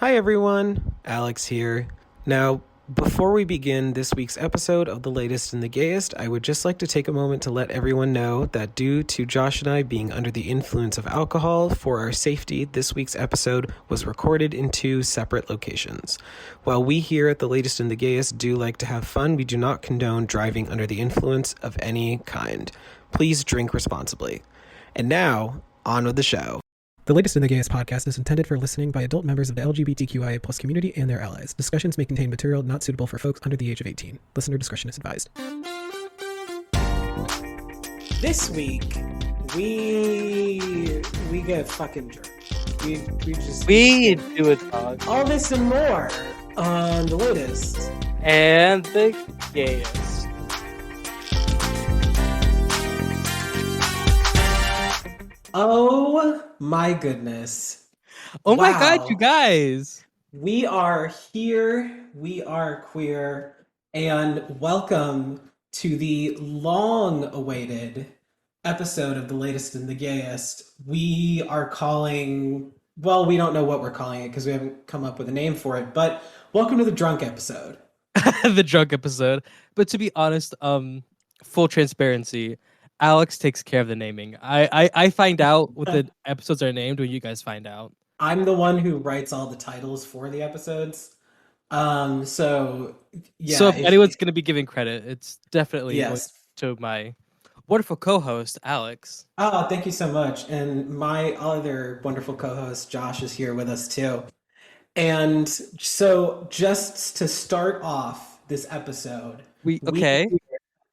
Hi everyone, Alex here. Now, before we begin this week's episode of The Latest and the Gayest, I would just like to take a moment to let everyone know that due to Josh and I being under the influence of alcohol, for our safety, this week's episode was recorded in two separate locations. While we here at The Latest and the Gayest do like to have fun, we do not condone driving under the influence of any kind. Please drink responsibly. And now, on with the show. The Latest in the Gayest podcast is intended for listening by adult members of the LGBTQIA+ community and their allies. Discussions may contain material not suitable for folks under the age of 18. Listener discretion is advised. This week, we get fucking drunk. We do it, dog. All this and more on The Latest And the Gayest. Oh my goodness. Oh my god, you guys. We are here, we are queer, and welcome to the long-awaited episode of The Latest and the Gayest. We are calling, well, we don't know what we're calling it because we haven't come up with a name for it, but welcome to the drunk episode. The drunk episode. But to be honest, full transparency, Alex takes care of the naming. I find out what the episodes are named when you guys find out. I'm the one who writes all the titles for the episodes. So if anyone's going to be giving credit, it's definitely to my wonderful co-host, Alex. Oh, thank you so much. And my other wonderful co-host, Josh, is here with us too. And so just to start off this episode, we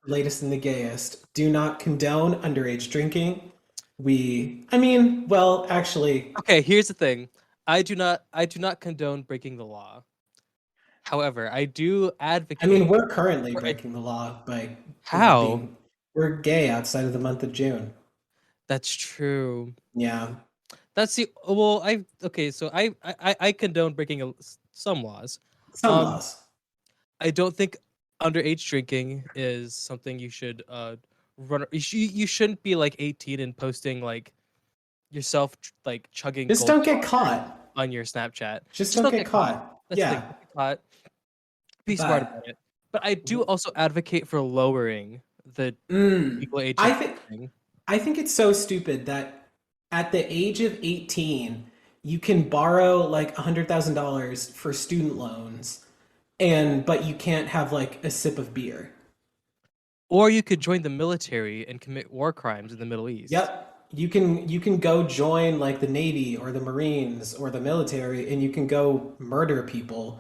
Latest and the Gayest, do not condone underage drinking. Okay, here's the thing. I do not condone breaking the law. However, I do advocate. We're currently breaking the law by we're gay outside of the month of June. That's true. Yeah. That's I condone breaking some laws. Some laws. I don't think underage drinking is something you should run. You shouldn't be like 18 and posting like yourself like chugging. Just don't get caught on your Snapchat. Just don't get caught. Yeah. Caught. Be smart about it. But I do also advocate for lowering the legal age. I think it's so stupid that at the age of 18, you can borrow like $100,000 for student loans, but you can't have like a sip of beer. Or you could join the military and commit war crimes in the Middle East. Yep. You can go join like the Navy or the Marines or the military, and you can go murder people,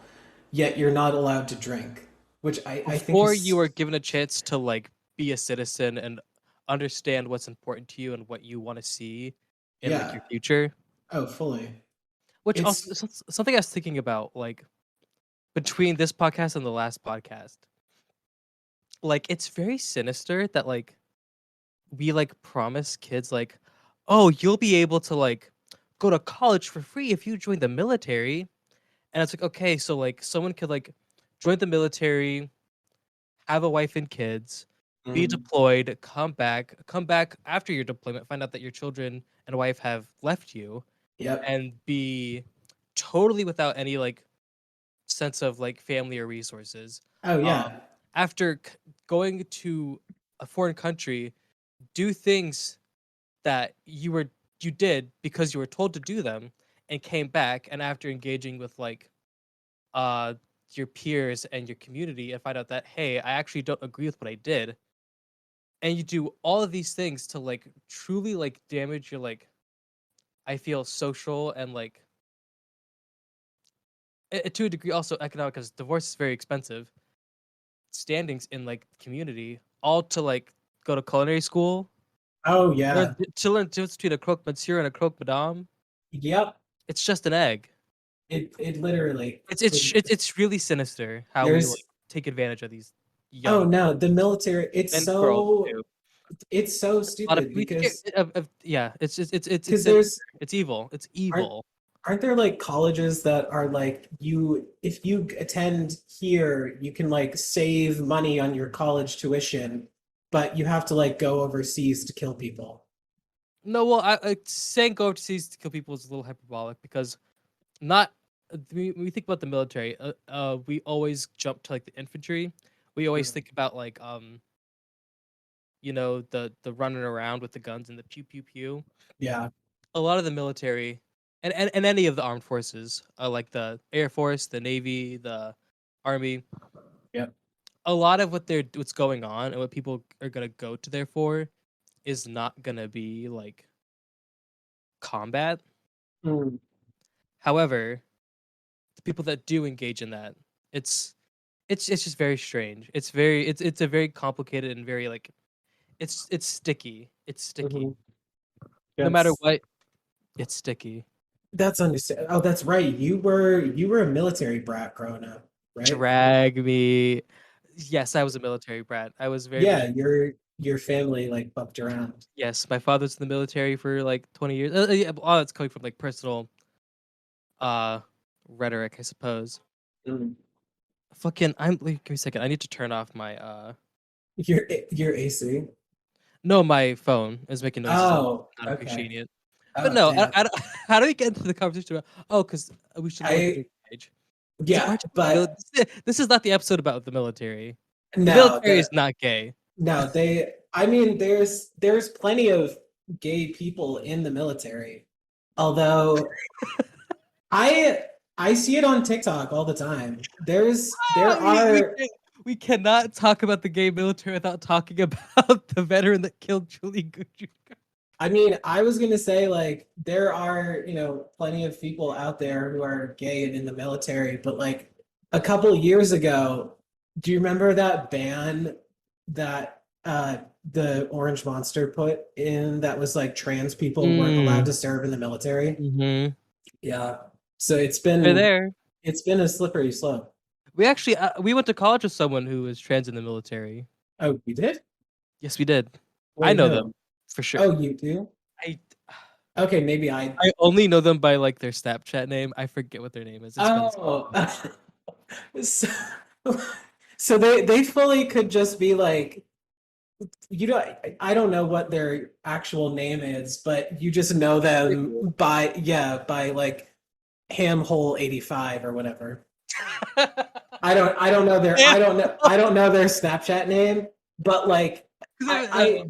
yet you're not allowed to drink. Which I think before you are given a chance to like be a citizen and understand what's important to you and what you want to see in like your future. Oh, fully. Which also something I was thinking about, like between this podcast and the last podcast. Like it's very sinister that like we like promise kids like, oh, you'll be able to like go to college for free if you join the military. And it's like, okay, so like someone could like join the military, have a wife and kids, be deployed, come back after your deployment, find out that your children and wife have left you, and be totally without any like sense of like family or resources. Oh yeah. After going to a foreign country, do things that you did because you were told to do them, and came back, and after engaging with like your peers and your community, and find out that, hey, I actually don't agree with what I did, and you do all of these things to like truly like damage your like, I feel, social and like to a degree also economic, because divorce is very expensive, standings in like community, all to like go to culinary school. Oh yeah. To learn the difference between a croque monsieur and a croque madame. Yep. It's just an egg. It literally. It's really sinister how we like, take advantage of these young. Oh no, the military. It's so stupid because it's evil. It's evil. Aren't there like colleges that are like, if you attend here, you can like save money on your college tuition, but you have to like go overseas to kill people? No, well, saying go overseas to kill people is a little hyperbolic, because not we think about the military, we always jump to like the infantry. We always think about like the running around with the guns and the pew pew pew. Yeah. A lot of the military and any of the armed forces, like the Air Force, the Navy, the Army, Yep. a lot of what's going on and what people are gonna go to there for is not gonna be like combat. Mm. However, the people that do engage in that, it's it's just very strange. It's a very complicated and very like it's sticky. It's sticky. Hmm. No matter That's what, it's sticky. that's understand. Oh, that's right. You were a military brat growing up, right? Drag me. Yes, I was a military brat. I was very much. Yeah, your family like bumped around. Yes, my father's in the military for like 20 years. Yeah, but all that's coming from like personal uh rhetoric, I suppose. Mm. Fucking give me a second. I need to turn off my Your AC. no, my phone is making noises. I'm Oh, not okay. appreciating it. But Oh, no, damn. I don't, how do we get into the conversation about because we should lower the I drinking age. So Yeah, why but this is not the episode about the military. The no, military is not gay. I mean, there's plenty of gay people in the military. Although I I see it on TikTok all the time. There Ah, are we cannot talk about the gay military without talking about the veteran that killed Julie Guju. I mean, I was gonna say like there are, plenty of people out there who are gay and in the military, but like a couple years ago, do you remember that ban that the Orange Monster put in that was like trans people weren't allowed Mm, to serve in the military? hmm Yeah. So They're there. it's been a slippery slope. We actually we went to college with someone who was trans in the military. Oh, you did? Yes, we did. I Wait, know who? them for sure. Oh, you do? I Okay, maybe I. I only know them by like their Snapchat name. I forget what their name is. It's been Oh, so, so they fully could just be like, I don't know what their actual name is, but you just know them by, yeah, by like ham hole 85 or whatever. Yeah. I don't know their Snapchat name, but like I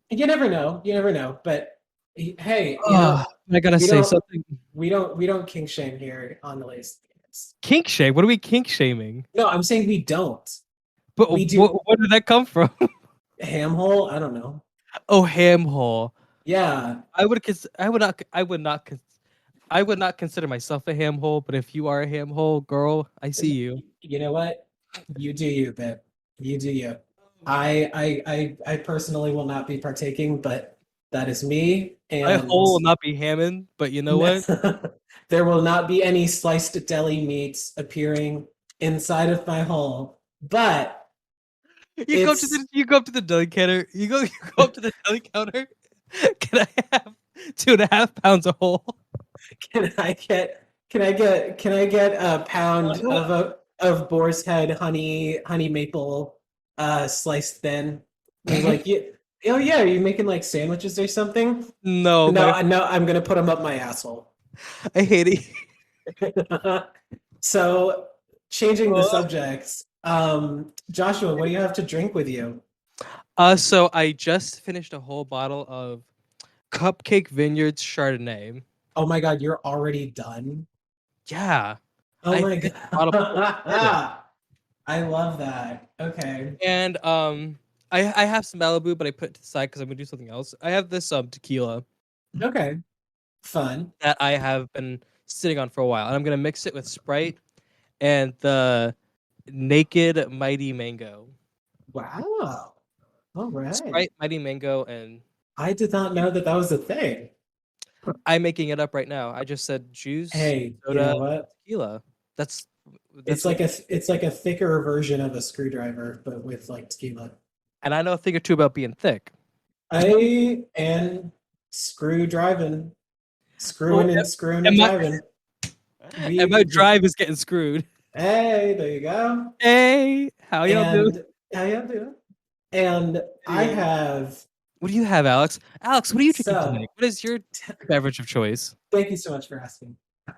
you never know, but hey, I gotta we say don't something. we don't kink shame here on the latest. Kink shame. What are we kink shaming? No, I'm saying we don't. But We do where did that come from? ham hole. I don't know. Oh, ham hole. Yeah, I would not I would not consider myself a ham hole, but if you are a ham hole girl, I see you. you know what? You do you, babe. You do you. I personally will not be partaking, but that is me, My and hole will not be hamming, but you know what? there will not be any sliced deli meats appearing inside of my hole. But it's You go up to the deli counter. You go up to the deli counter. Can I have 2.5 pounds of whole? can I get a pound of boar's head honey maple sliced thin? And he's like, yeah, oh yeah, are you making like sandwiches or something? No, No, my I'm gonna put them up my asshole. I hate it. So changing the subjects, Joshua, what do you have to drink with you? So I just finished a whole bottle of Cupcake Vineyards Chardonnay. Oh my God, you're already done. Yeah, Oh I my finished the bottle before we started. God. I love that. Okay. And I have some Malibu, but I put it to the side because I'm gonna do something else. I have this tequila Okay. Fun. that I have been sitting on for a while, and I'm gonna mix it with Sprite and the Naked Mighty Mango. Wow. All right. Sprite, Mighty Mango, and I did not know that that was a thing. I'm making it up right now. I just said juice, Hey, you soda, know what? tequila. That's It's that's what, like it's like a thicker version of a screwdriver, but with like tequila. and I know a thing or two about being thick. I am Oh, screwing and and my driving. and my We drive is getting screwed. Hey, there you go. Hey, how y'all doing? And how you doing? And I Anyway, have what do you have, Alex? Alex, what are you drinking tonight? so What is your beverage of choice? thank you so much for asking.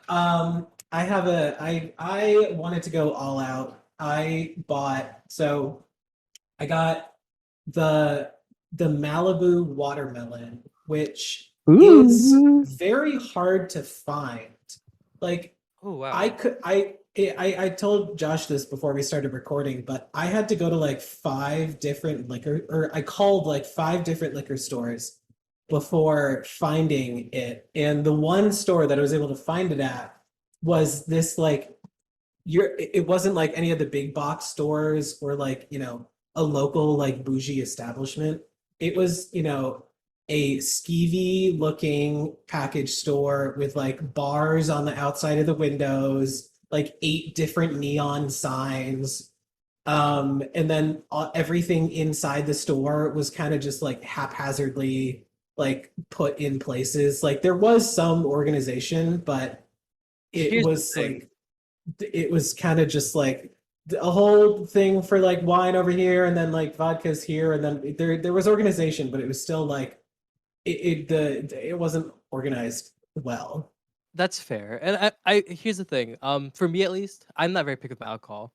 Um, I wanted to go all out. I got the Malibu watermelon, which is Ooh. very hard to find. Like Oh I wow. could I told Josh this before we started recording, but I had to go to like five different liquor or I called like five different liquor stores before finding it. And the one store that I was able to find it at was this like it wasn't like any of the big box stores or like, a local like bougie establishment. It was, a skeevy looking package store with like bars on the outside of the windows, like eight different neon signs. And then everything inside the store was kind of just like haphazardly like put in places. Like there was some organization, but it Here's the was thing. like it was kind of just like a whole thing for like wine over here and then like vodkas here and then there was organization, but it was still like it wasn't organized well. That's fair. And I here's the thing. For me at least, I'm not very picky with my alcohol,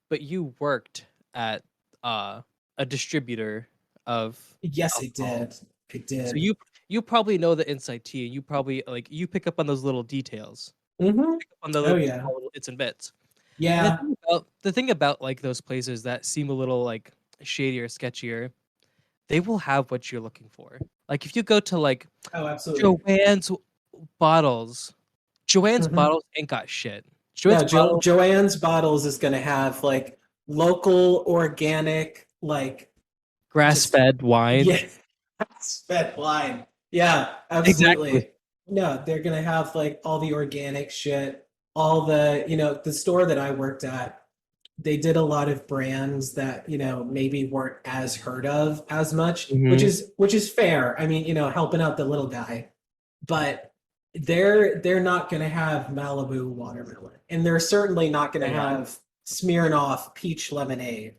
but you worked at uh a distributor of Yes, it alcohol. did. It So did. you probably know the inside tea, and you probably like you pick up on those little details. Mm-hmm. Pick up on the Oh yeah. small little bits and bits. And Yeah. the thing about like those places that seem a little like shady or sketchier, they will have what you're looking for. Like if you go to like Oh, absolutely. Joanne's bottles, Joanne's Mm-hmm. bottles ain't got shit. No, Joanne's bottles, Joanne's bottles is gonna have like local organic like grass just fed wine. yeah, sped wine. Yeah, Exactly. absolutely. No, they're gonna have like all the organic shit, all the, the store that I worked at, they did a lot of brands that, maybe weren't as heard of as much, which Hmm. is fair. I mean, helping out the little guy. But they're not gonna have Malibu watermelon. And they're certainly not gonna They're not. have Smirnoff peach lemonade.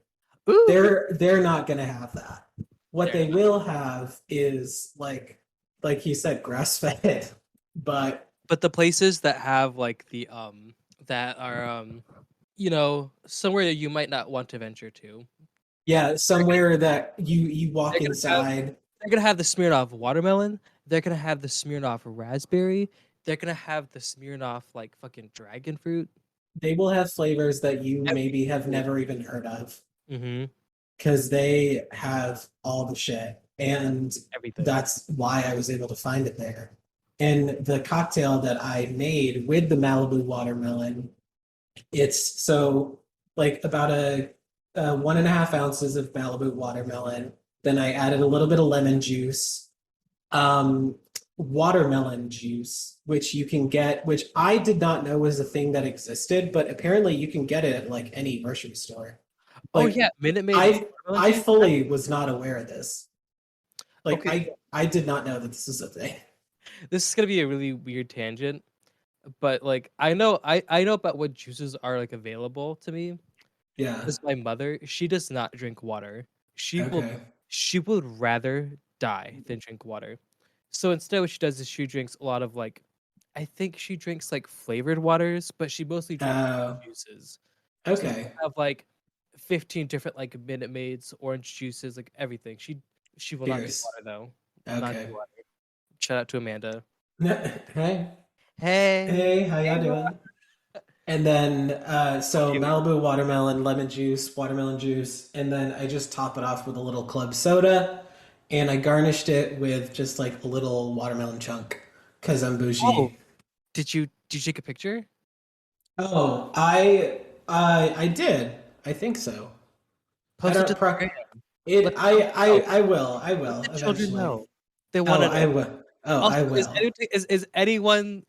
Ooh, They're not going to have that. What they're they not. will have is like he said, grass fed. But But the places that have like the that are somewhere that you might not want to venture to. yeah, They're gonna somewhere that you they're walk gonna have inside, they're gonna have the Smirnoff watermelon. They're gonna have the Smirnoff raspberry. They're gonna have the Smirnoff like fucking dragon fruit. they will have flavors that you Every maybe have single never even heard of mm-hmm. because they have all the shit. And Everything. that's why I was able to find it there. And the cocktail that I made with the Malibu watermelon, it's so like about a 1.5 ounces of Malibu watermelon. Then I added a little bit of lemon juice, um, watermelon juice, which you can get, which I did not know was a thing that existed, but apparently you can get it at like any grocery store. Oh Like yeah, Minute Maid I watermelon I juice. fully was not aware of this. Like Okay, I did not know that this is a thing. this is gonna be a really weird tangent, but like I know about what juices are like available to me Yeah. because my mother, she does not drink water. She will Okay. she would rather die than drink water. So instead what she does is she drinks a lot of like I think she drinks like flavored waters, but she mostly drinks Uh, juices. So okay. she'll have like 15 different like Minute Maids, orange juices, like everything. She will not do Cheers. water though. Not do Okay. water. Shout out to Amanda. Hey. Hey. Hey, how y'all Hey, doing? And then, so Ro- Malibu watermelon, lemon juice, watermelon juice, and then I just top it off with a little club soda, and I garnished it with just like a little watermelon chunk, because I'm Oh, bougie. did you take a picture? Oh, I did. I think so. I Post it to don't the pro gram. it. Let the children know. I Let will the children eventually. know. They want Oh, to know. I will. Oh, Also, I will. is anyone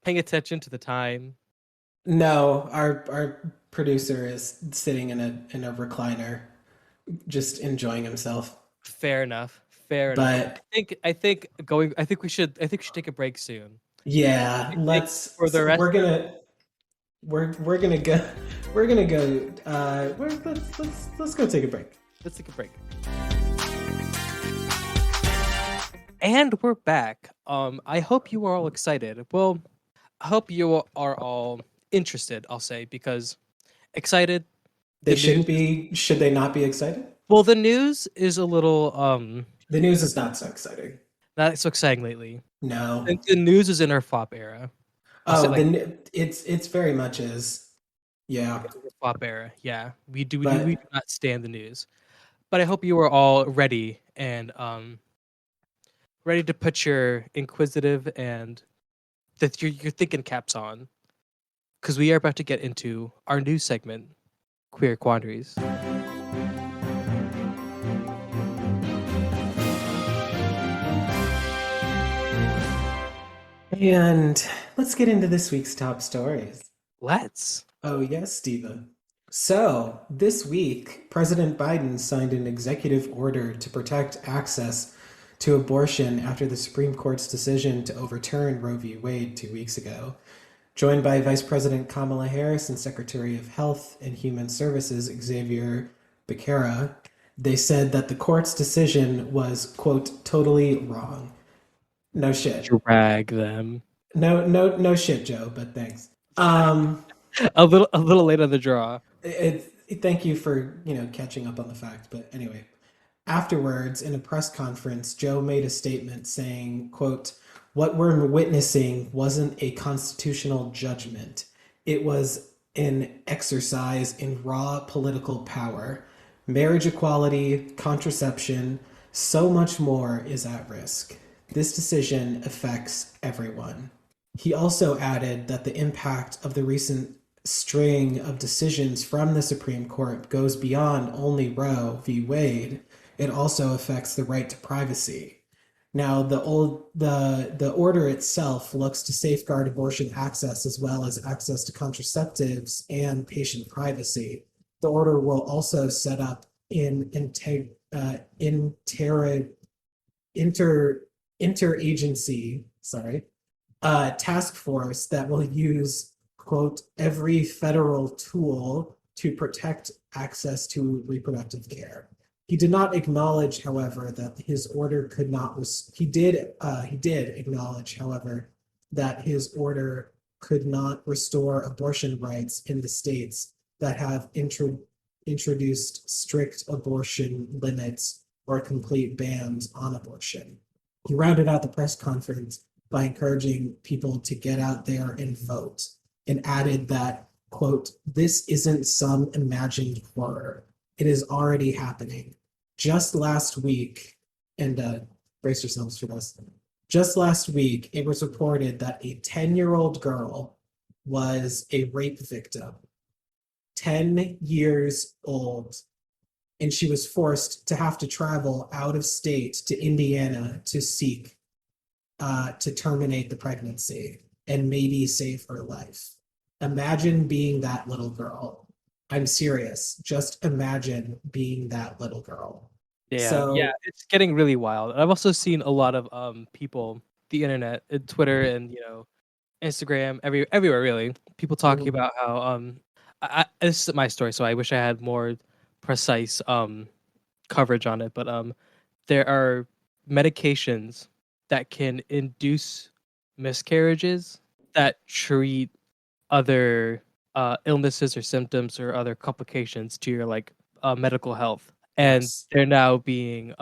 paying attention to the time? No, our producer is sitting in a recliner, just enjoying himself. Fair enough. Fair enough. But I think we should take a break soon. yeah, I think for the so rest we're gonna go we're gonna go let's go take a break. let's take a break. And we're back. I hope you are all excited. Well, I hope you are all interested, I'll say, because excited. They The news shouldn't be. Should they not be excited? well, the news is a little The news is not so exciting. not so exciting lately. No. The news is in our flop era. I'll say it Oh, like it's very much is. Yeah, it's in the flop era. Yeah, we do but not stand the news. But I hope you are all ready and ready to put your inquisitive and your thinking caps on, because we are about to get into our new segment, Queer Quandaries. and let's get into this week's top stories. Let's. Oh, yes, Stephen. So, this week, President Biden signed an executive order to protect access to abortion after the Supreme Court's decision to overturn Roe v. Wade 2 weeks ago. Joined by Vice President Kamala Harris and Secretary of Health and Human Services Xavier Becerra, they said that the court's decision was, quote, totally wrong. No shit. Drag them. No shit, Joe, but thanks. Um, A little late on the draw. Thank you for catching up on the fact. But anyway, afterwards, in a press conference, Joe made a statement saying, "quote What we're witnessing wasn't a constitutional judgment; it was an exercise in raw political power. Marriage equality, contraception, so much more is at risk. This decision affects everyone." He also added that the impact of the recent string of decisions from the Supreme Court goes beyond only Roe v. Wade. It also affects the right to privacy. Now, the order itself looks to safeguard abortion access as well as access to contraceptives and patient privacy. The order will also set up an interagency, task force that will use, quote, every federal tool to protect access to reproductive care. He did not acknowledge, however, that his order could not. He did acknowledge, however, that his order could not restore abortion rights in the states that have introduced strict abortion limits or complete bans on abortion. He rounded out the press conference by encouraging people to get out there and vote, and added that, quote, this isn't some imagined horror. It is already happening. Just last week, and brace yourselves for this, just last week, it was reported that a 10-year-old girl was a rape victim, 10 years old, and she was forced to have to travel out of state to Indiana to seek to terminate the pregnancy and maybe save her life. Imagine being that little girl. I'm serious. Just imagine being that little girl. Damn. Yeah, So, it's getting really wild. I've also seen a lot of people, the internet, Twitter, and Instagram, everywhere really. People talking mhm, about how this is my story, so I wish I had more precise coverage on it. But there are medications that can induce miscarriages that treat other illnesses or symptoms or other complications to your medical health, and yes. they're now being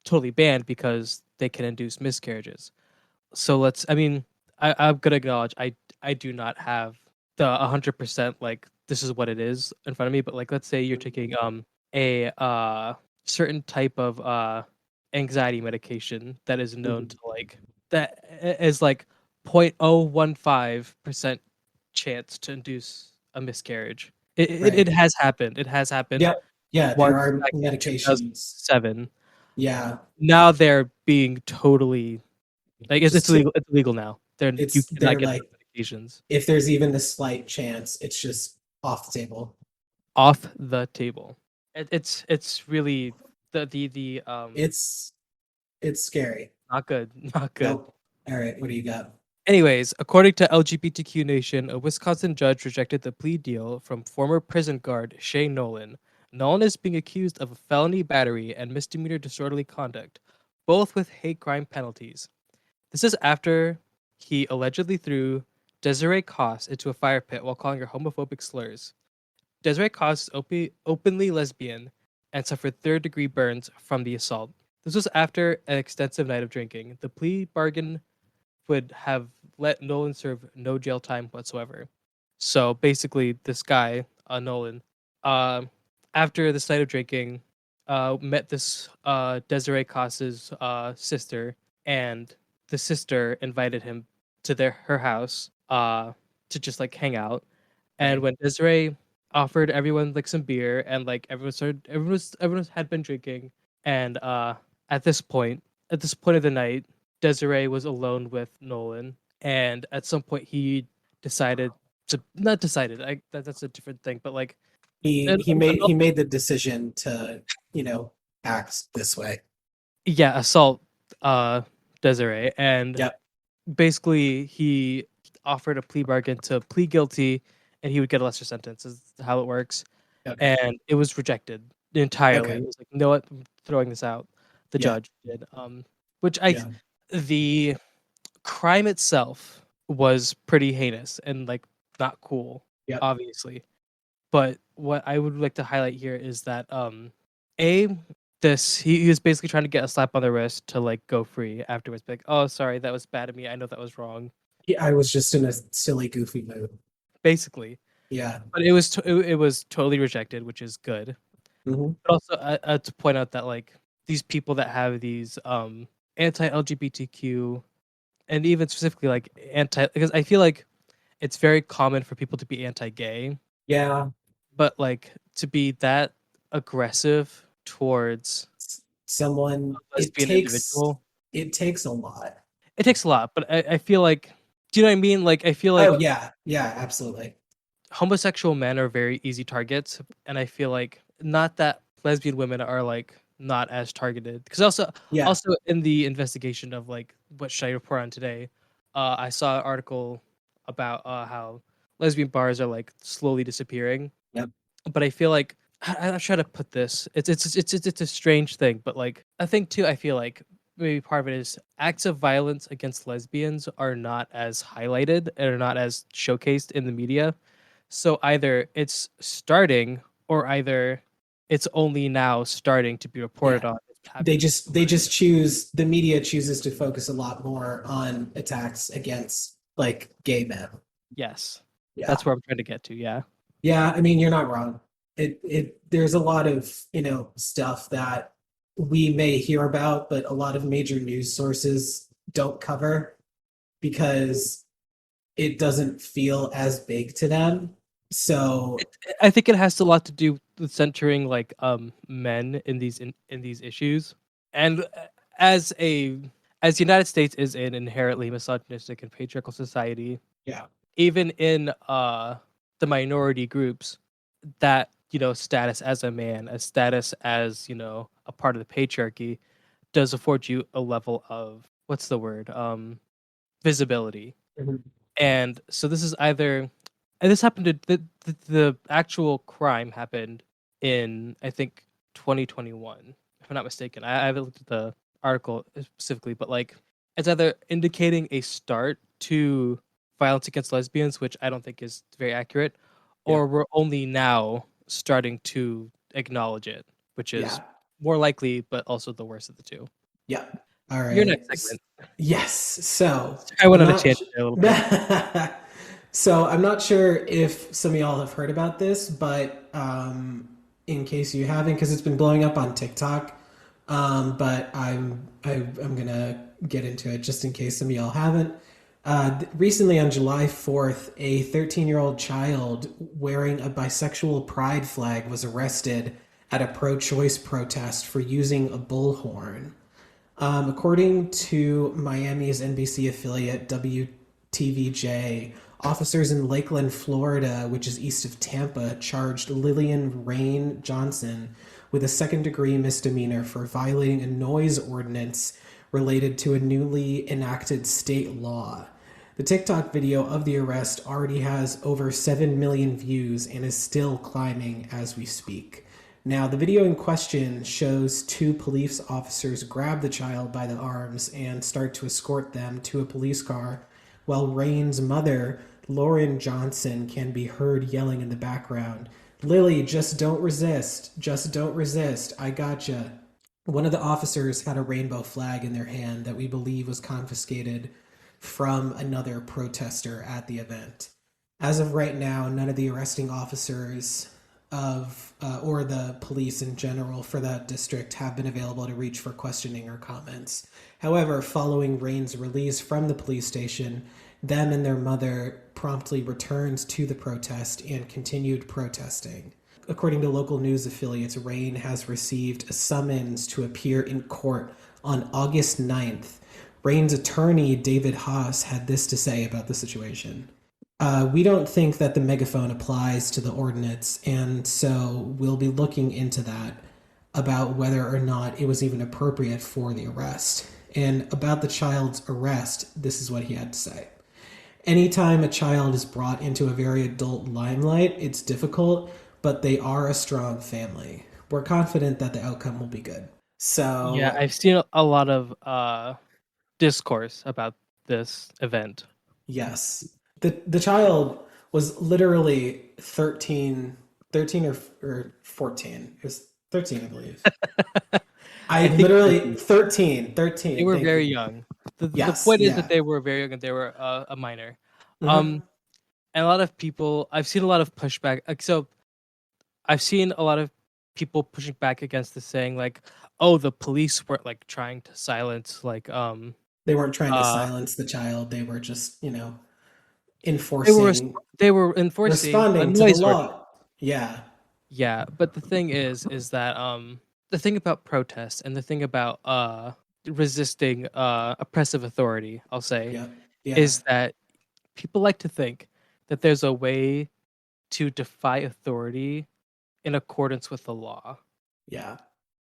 totally banned because they can induce miscarriages. So I mean, I'm gonna acknowledge I do not have the 100% like this is what it is in front of me, but like let's say you're taking a certain type of anxiety medication that is known Mhm, to is like 0.015% chance to induce a miscarriage. It right. has happened. It has happened Yep. Yeah, there once are back in medications. 2007. Yeah, Now they're being totally like just it's illegal. It's illegal now. You cannot they're get like, those medications if there's even a slight chance, it's just off the table. off the table. It's really the It's it's scary. not good. Not good. Nope. All right, what do you got? Anyways, according to LGBTQ Nation, a Wisconsin judge rejected the plea deal from former prison guard Shay Nolan. Nolan is being accused of a felony battery and misdemeanor disorderly conduct, both with hate crime penalties. This is after he allegedly threw Desiree Koss into a fire pit while calling her homophobic slurs. Desiree Koss is openly lesbian and suffered third-degree burns from the assault. This was after an extensive night of drinking. The plea bargain would have let Nolan serve no jail time whatsoever. So basically, this guy, Nolan, uh, after this night of drinking, met this Desiree Koss's sister, and the sister invited him to her house to just like hang out. And Right. when Desiree offered everyone like some beer, and like everyone had been drinking, and at this point of the night, Desiree was alone with Nolan, and at some point he decided to not decided. That's a different thing, but like He made the decision to, you know, act this way. yeah, assault uh Desiree, and Yep. basically he offered a plea bargain to plead guilty, and he would get a lesser sentence. Is how it works, Okay. and it was rejected entirely. Okay. It was like, you know what, I'm throwing this out. The Yeah. judge did, which I Yeah. the crime itself was pretty heinous and like not cool, Yep. obviously. But what I would like to highlight here is that a this he was basically trying to get a slap on the wrist to like go free afterwards. Be like, oh, sorry, that was bad of me. I know that was wrong. Yeah, I was just in a silly, goofy mood. Basically, Yeah. but it was totally rejected, which is good. Hmm. But also to point out that like these people that have these anti-LGBTQ, and even specifically like anti, because I feel like it's very common for people to be anti-gay, Yeah. but like to be that aggressive towards Someone, a lesbian individual, it takes a lot. it takes a lot. But I feel like, do you know what I mean? Like I feel Oh like yeah. Yeah, absolutely. homosexual men are very easy targets, and I feel like not that lesbian women are like not as targeted, because Yeah. also in the investigation of like what should I report on today, I saw an article about how lesbian bars are like slowly disappearing. Yep. But I feel like I try to put this. It's a strange thing, but like I think too. I feel like maybe part of it is acts of violence against lesbians are not as highlighted and are not as showcased in the media. So either it's starting, or either it's only now starting to be reported Yeah. on. It's happening. They just choose the media chooses to focus a lot more on attacks against like gay men. Yes, Yeah. that's where I'm trying to get to. Yeah. Yeah, I mean, you're not wrong. There's a lot of, stuff that we may hear about, but a lot of major news sources don't cover because it doesn't feel as big to them. So, I think it has a lot to do with centering like men in these issues, and as a as the United States is an inherently misogynistic and patriarchal society, yeah. even in the minority groups, that status as a man, a status as a part of the patriarchy, does afford you a level of, what's the word, visibility. Mhm. And so this is either, and this happened to the actual crime happened in, I think, 2021, if I'm not mistaken. I haven't looked at the article specifically, but like it's either indicating a start to violence against lesbians, which I don't think is very accurate, Yeah. or we're only now starting to acknowledge it, which is Yeah. more likely, but also the worst of the two. Yeah. All Your right. next segment. Yes. So I went I'm on a not. tangent there a little bit. So I'm not sure if some of y'all have heard about this, but in case you haven't, because it's been blowing up on TikTok. But I'm gonna get into it just in case some of y'all haven't. Recently, on July 4th, a 13-year-old child wearing a bisexual pride flag was arrested at a pro-choice protest for using a bullhorn. According to Miami's NBC affiliate WTVJ, officers in Lakeland, Florida, which is east of Tampa, charged Lillian Rain Johnson with a second-degree misdemeanor for violating a noise ordinance related to a newly enacted state law. The TikTok video of the arrest already has over 7 million views and is still climbing as we speak. Now, the video in question shows two police officers grab the child by the arms and start to escort them to a police car, while Rain's mother Lauren Johnson can be heard yelling in the background, Lily, just don't resist. Just don't resist. I gotcha. One of the officers had a rainbow flag in their hand that we believe was confiscated from another protester at the event. As of right now, none of the arresting officers or the police in general for that district have been available to reach for questioning or comments. However, following Rain's release from the police station, them and their mother promptly returned to the protest and continued protesting. According to local news affiliates, Rain has received a summons to appear in court on August 9th. Rain's attorney, David Haas, had this to say about the situation. We don't think that the megaphone applies to the ordinance, and so we'll be looking into that about whether or not it was even appropriate for the arrest. And about the child's arrest, this is what he had to say. Anytime a child is brought into a very adult limelight, it's difficult, but they are a strong family. We're confident that the outcome will be good. Yeah, So, I've seen a lot of discourse about this event. yes. The child was literally 13 or 14. It was 13, I believe. I I think literally 13. 13, They 13. were Thank very you. young. The Yes, point is that yeah. they were very young and they were a minor. Uh-huh. Um, and a lot of people, I've seen a lot of pushback. So I've seen a lot of people pushing back against this, saying like, "Oh, the police weren't like trying to silence like They weren't trying to uh silence the child. They were just, they were enforcing they were enforcing a responding to the noise ordinance." law. Yeah. Yeah, but the thing is that the thing about protests and the thing about resisting oppressive authority, I'll say, Yep. Yeah. is that people like to think that there's a way to defy authority in accordance with the law. Yeah.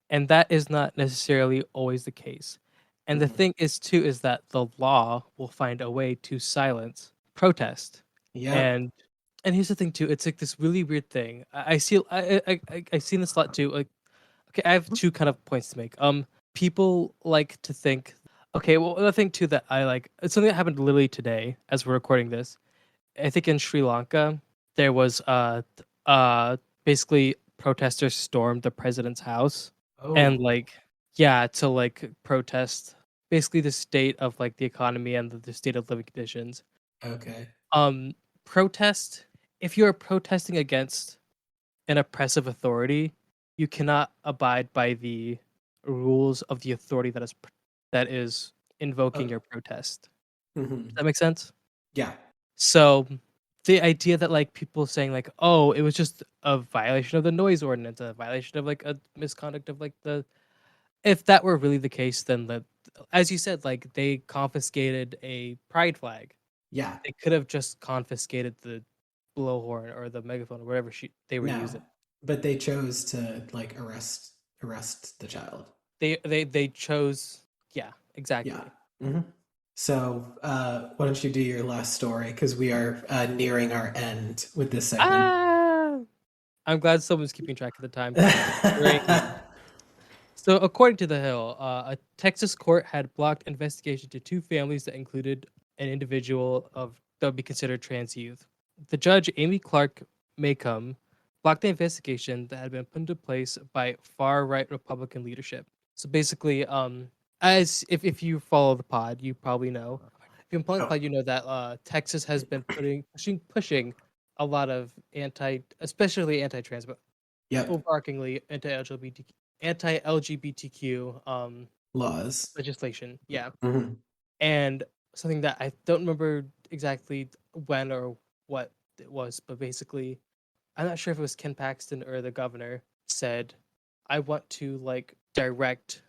And that is not necessarily always the case. And the Mhm. thing is too is that the law will find a way to silence protest. Yep. And here's the thing too, it's like this really weird thing. I see I've seen this a lot too. Like, okay, I have two kind of points to make. People like to think, okay, well, the thing too that I like, it's something that happened literally today as we're recording this. I think in Sri Lanka there was basically protesters stormed the president's house and Oh, like, yeah, to like protest basically the state of like the economy and the state of living conditions. okay. Um protest If you're protesting against an oppressive authority, you cannot abide by the rules of the authority that is invoking Oh, your protest. Does mhm. that make sense? Yeah. So the idea that like people saying like, oh, it was just a violation of the noise ordinance, a violation of like a misconduct of like the, if that were really the case, then as you said, like they confiscated a pride flag. Yeah. They could have just confiscated the blowhorn or the megaphone or whatever they were No. using. But they chose to like arrest the child. They chose, yeah, Yeah. exactly. Hmm. So, why don't you do your last story? Because we are nearing our end with this segment. Ah, I'm glad someone's keeping track of the time because I'm considering. So, according to The Hill, a Texas court had blocked investigation to two families that included an individual of that would be considered trans youth. The judge, Amy Clark Maycomb, blocked the investigation that had been put into place by far right Republican leadership. So basically, as if you follow the pod, you probably know. If you follow the Oh, pod, you know that Texas has been pushing a lot of especially anti-trans, but yep. overarchingly anti-LGBTQ Laws. legislation. Yeah, Hmm. and something that I don't remember exactly when or what it was, but basically, I'm not sure if it was Ken Paxton or the governor said, "I want to like direct,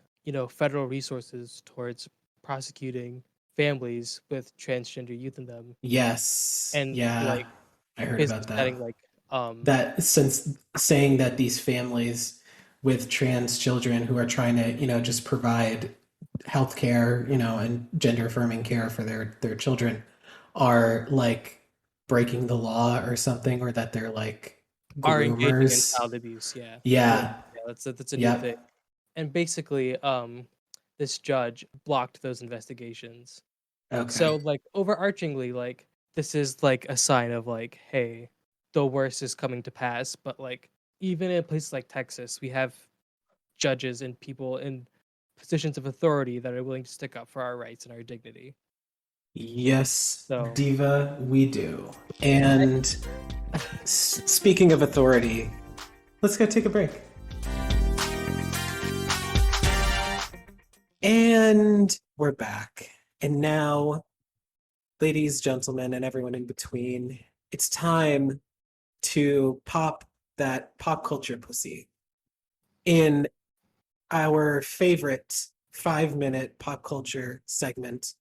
federal resources towards prosecuting families with transgender youth in them," Yes. and Yeah. like I heard basically about that. setting like That since saying that these families with trans children who are trying to, just provide health care, and gender affirming care for their children are like breaking the law or something, or that they're like are engaging in groomers. child abuse. Yeah, Yeah. yeah, that's a new thing. Yep. And basically, this judge blocked those investigations. Okay. So, like, overarchingly, like, this is like a sign of like, hey, the worst is coming to pass. But like, even in places like Texas, we have judges and people in positions of authority that are willing to stick up for our rights and our dignity. Yes, So Diva, we do. And speaking of authority, let's go take a break. And we're back. And now, ladies, gentlemen, and everyone in between, it's time to pop that pop culture pussy in our favorite 5-minute pop culture segment,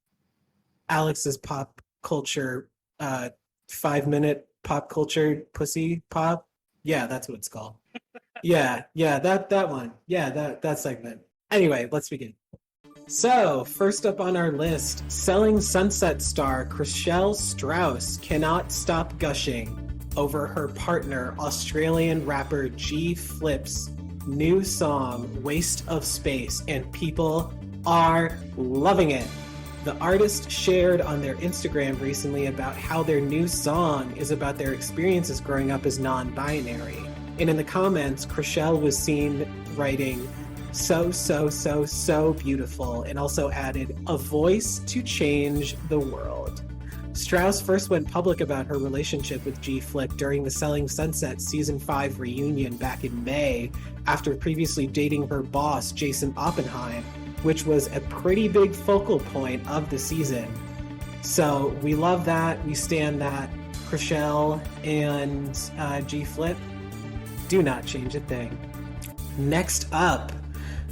Alex's pop culture 5-minute pop culture pussy pop. Yeah, that's what it's called. Yeah, that one. Yeah, that segment. Anyway, let's begin. So, first up on our list, Selling Sunset star Chriselle Strauss cannot stop gushing over her partner, Australian rapper G Flip's new song, Waste of Space, and people are loving it. The artist shared on their Instagram recently about how their new song is about their experiences growing up as non-binary. And in the comments, Chriselle was seen writing, so beautiful, and also added, a voice to change the world. Strauss first went public about her relationship with G Flip during the Selling Sunset Season 5 reunion back in May, after previously dating her boss, Jason Oppenheim, which was a pretty big focal point of the season. So we love that, we stand that. Chriselle and G Flip, do not change a thing. Next up,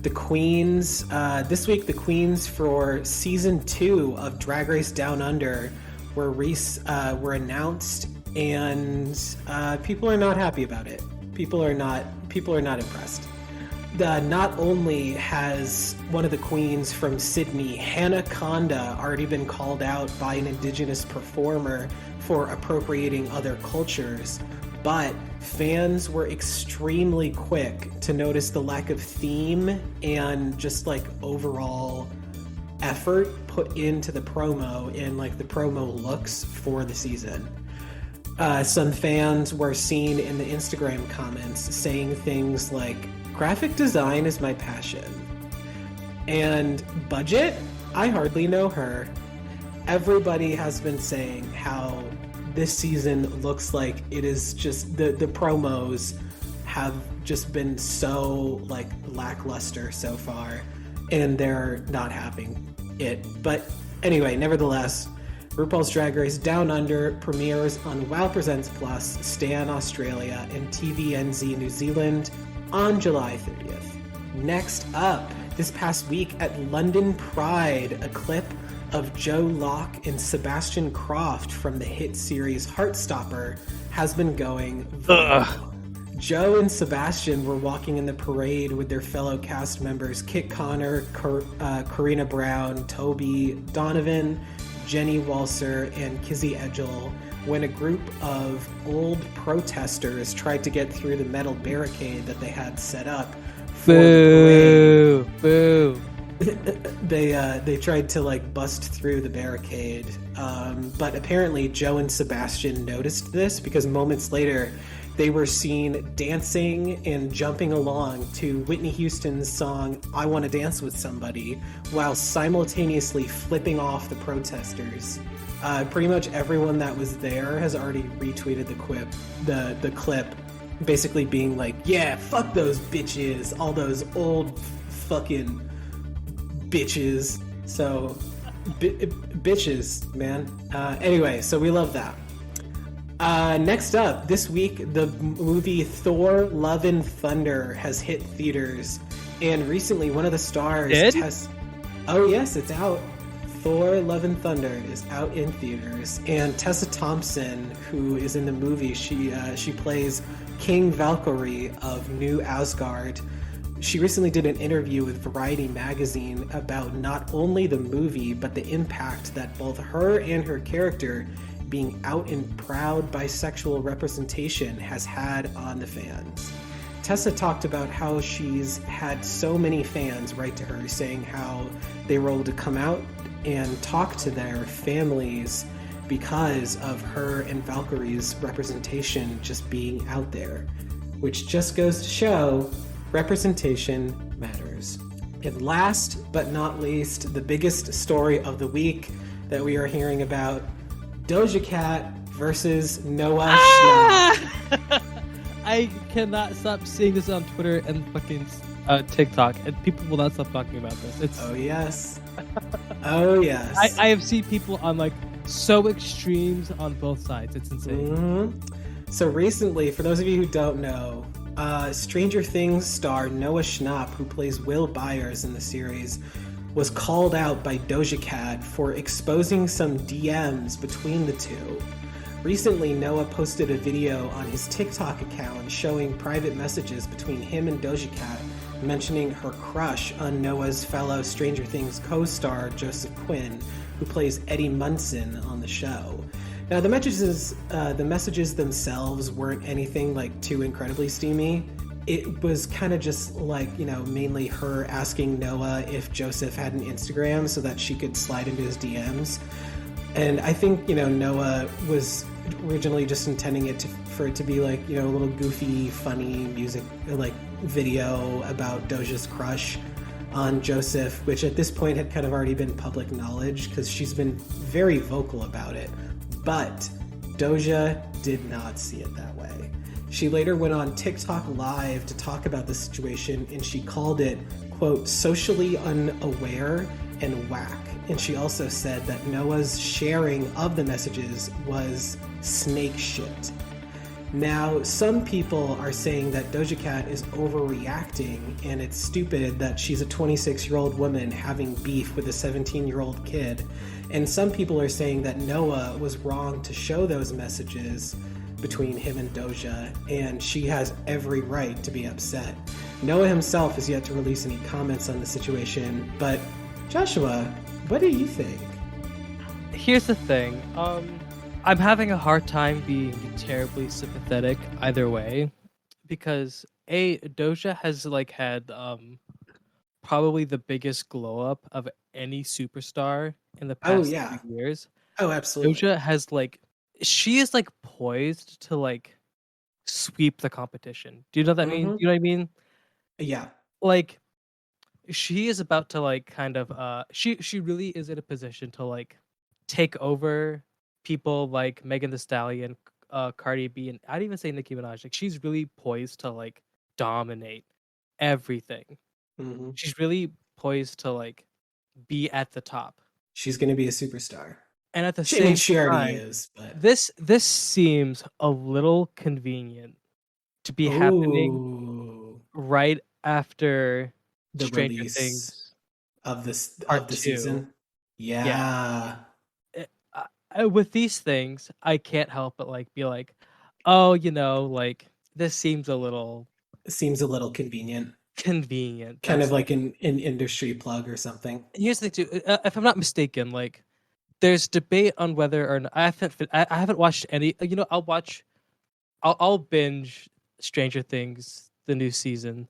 the queens. This week, the queens for season 2 of Drag Race Down Under were announced, and people are not happy about it. People are not impressed. Not only has one of the queens from Sydney, Hannah Conda, already been called out by an Indigenous performer for appropriating other cultures, but fans were extremely quick to notice the lack of theme and just like overall effort put into the promo and like the promo looks for the season. Some fans were seen in the Instagram comments saying things like, graphic design is my passion. And budget? I hardly know her. Everybody has been saying how this season looks like it is just the promos have just been so like lackluster so far, and they're not having it. But anyway, nevertheless, RuPaul's Drag Race Down Under premieres on WoW Presents Plus, Stan Australia, and TVNZ New Zealand on July 30th. Next up, this past week at London Pride, a clip of Joe Locke and Sebastian Croft from the hit series Heartstopper has been going viral. Joe and Sebastian were walking in the parade with their fellow cast members Kit Connor, Karina Brown, Toby, Donovan, Jenny Walser, and Kizzy Edgel when a group of old protesters tried to get through the metal barricade that they had set up for the parade. Boo! They tried to like bust through the barricade, but apparently Joe and Sebastian noticed this because moments later they were seen dancing and jumping along to Whitney Houston's song I Want to Dance with Somebody while simultaneously flipping off the protesters. Pretty much everyone that was there has already retweeted the clip basically being like, yeah, fuck those bitches, all those old fucking bitches. So bitches, man. Anyway, so we love that. Next up, this week, the movie Thor: Love and Thunder has hit theaters, and recently one of the stars oh yes, it's out. Thor: Love and Thunder is out in theaters, and Tessa Thompson, who is in the movie, she plays King Valkyrie of New Asgard. She recently did an interview with Variety magazine about not only the movie, but the impact that both her and her character being out and proud bisexual representation has had on the fans. Tessa talked about how she's had so many fans write to her saying how they were able to come out and talk to their families because of her and Valkyrie's representation just being out there, which just goes to show representation matters. And last but not least, the biggest story of the week that we are hearing about, Doja Cat versus Noah Schnapp. I cannot stop seeing this on Twitter and fucking TikTok, and people will not stop talking about this. It's Oh yes. Oh yes. I have seen people on like so extremes on both sides. It's insane. Mm-hmm. So recently, for those of you who don't know, Stranger Things star Noah Schnapp, who plays Will Byers in the series, was called out by Doja Cat for exposing some DMs between the two. Recently, Noah posted a video on his TikTok account showing private messages between him and Doja Cat, mentioning her crush on Noah's fellow Stranger Things co-star Joseph Quinn, who plays Eddie Munson on the show. Now, the messages themselves weren't anything like too incredibly steamy. It was kind of just like, mainly her asking Noah if Joseph had an Instagram so that she could slide into his DMs. And I think, Noah was originally just intending it for it to be like, a little goofy, funny music, like video about Doja's crush on Joseph, which at this point had kind of already been public knowledge because she's been very vocal about it. But Doja did not see it that way. She later went on TikTok Live to talk about the situation, and she called it, quote, socially unaware and whack. And she also said that Noah's sharing of the messages was snake shit. Now, some people are saying that Doja Cat is overreacting and it's stupid that she's a 26-year-old woman having beef with a 17-year-old kid. And some people are saying that Noah was wrong to show those messages between him and Doja, and she has every right to be upset. Noah himself has yet to release any comments on the situation, but Joshua, what do you think? Here's the thing. I'm having a hard time being terribly sympathetic either way, because Doja has like had probably the biggest glow up of any superstar in the Oh past yeah. few years. Oh, absolutely. Doja has like she is like poised to like sweep the competition. Do you know what that means? Mm-hmm. You know what I mean? Yeah. Like she is about to like kind of she really is in a position to like take over people like Megan Thee Stallion, Cardi B, and I'd even say Nicki Minaj. Like she's really poised to like dominate everything. Mm-hmm. She's really poised to like be at the top. She's going to be a superstar. And at the I mean, same she already time, is, but this seems a little convenient to be happening oh, right after the Stranger release Things of this Part of the 2. season. Yeah. Yeah, With these things, I can't help but like be like, oh, like this seems a little it seems a little convenient. convenient. Kind of That's like an industry plug or something. and here's the thing too. If I'm not mistaken, like there's debate on whether or not I haven't watched any. I'll binge Stranger Things the new season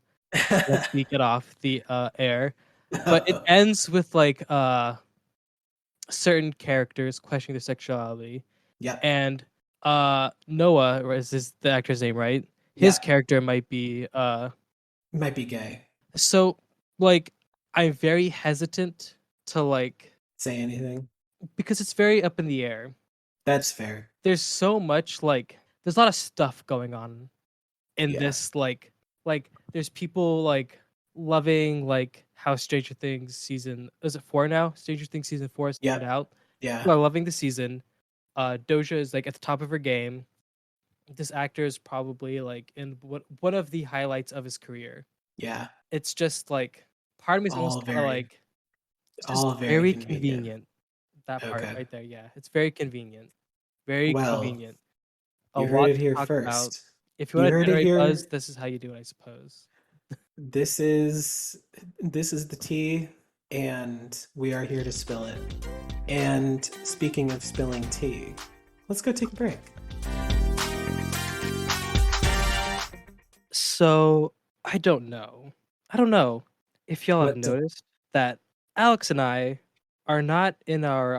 once we get off the air, but it ends with like certain characters questioning their sexuality, Yeah, and Noah, or is this the actor's name, right? His yeah, character might be might be gay. so like I'm very hesitant to like Say anything. because it's very up in the air. That's fair. There's so much like there's a lot of stuff going on in Yeah, this like there's people like loving like how Stranger Things season is it 4 now? Stranger Things season 4 is yeah, coming out. yeah, People are loving the season. Doja is like at the top of her game. This actor is probably like in one of the highlights of his career. yeah. It's just like part of me is All almost kind of very, like it's just all very very convenient. convenient. That part Okay. right there, yeah. It's very convenient. Very Well, convenient. A you heard lot it to here talk about. first. If you You want to heard it generate buzz, here. this is how you do it, I suppose. This is the tea, and we are here to spill it. And speaking of spilling tea, let's go take a break. So I don't know. I don't know if y'all have What? noticed that Alex and I are not in our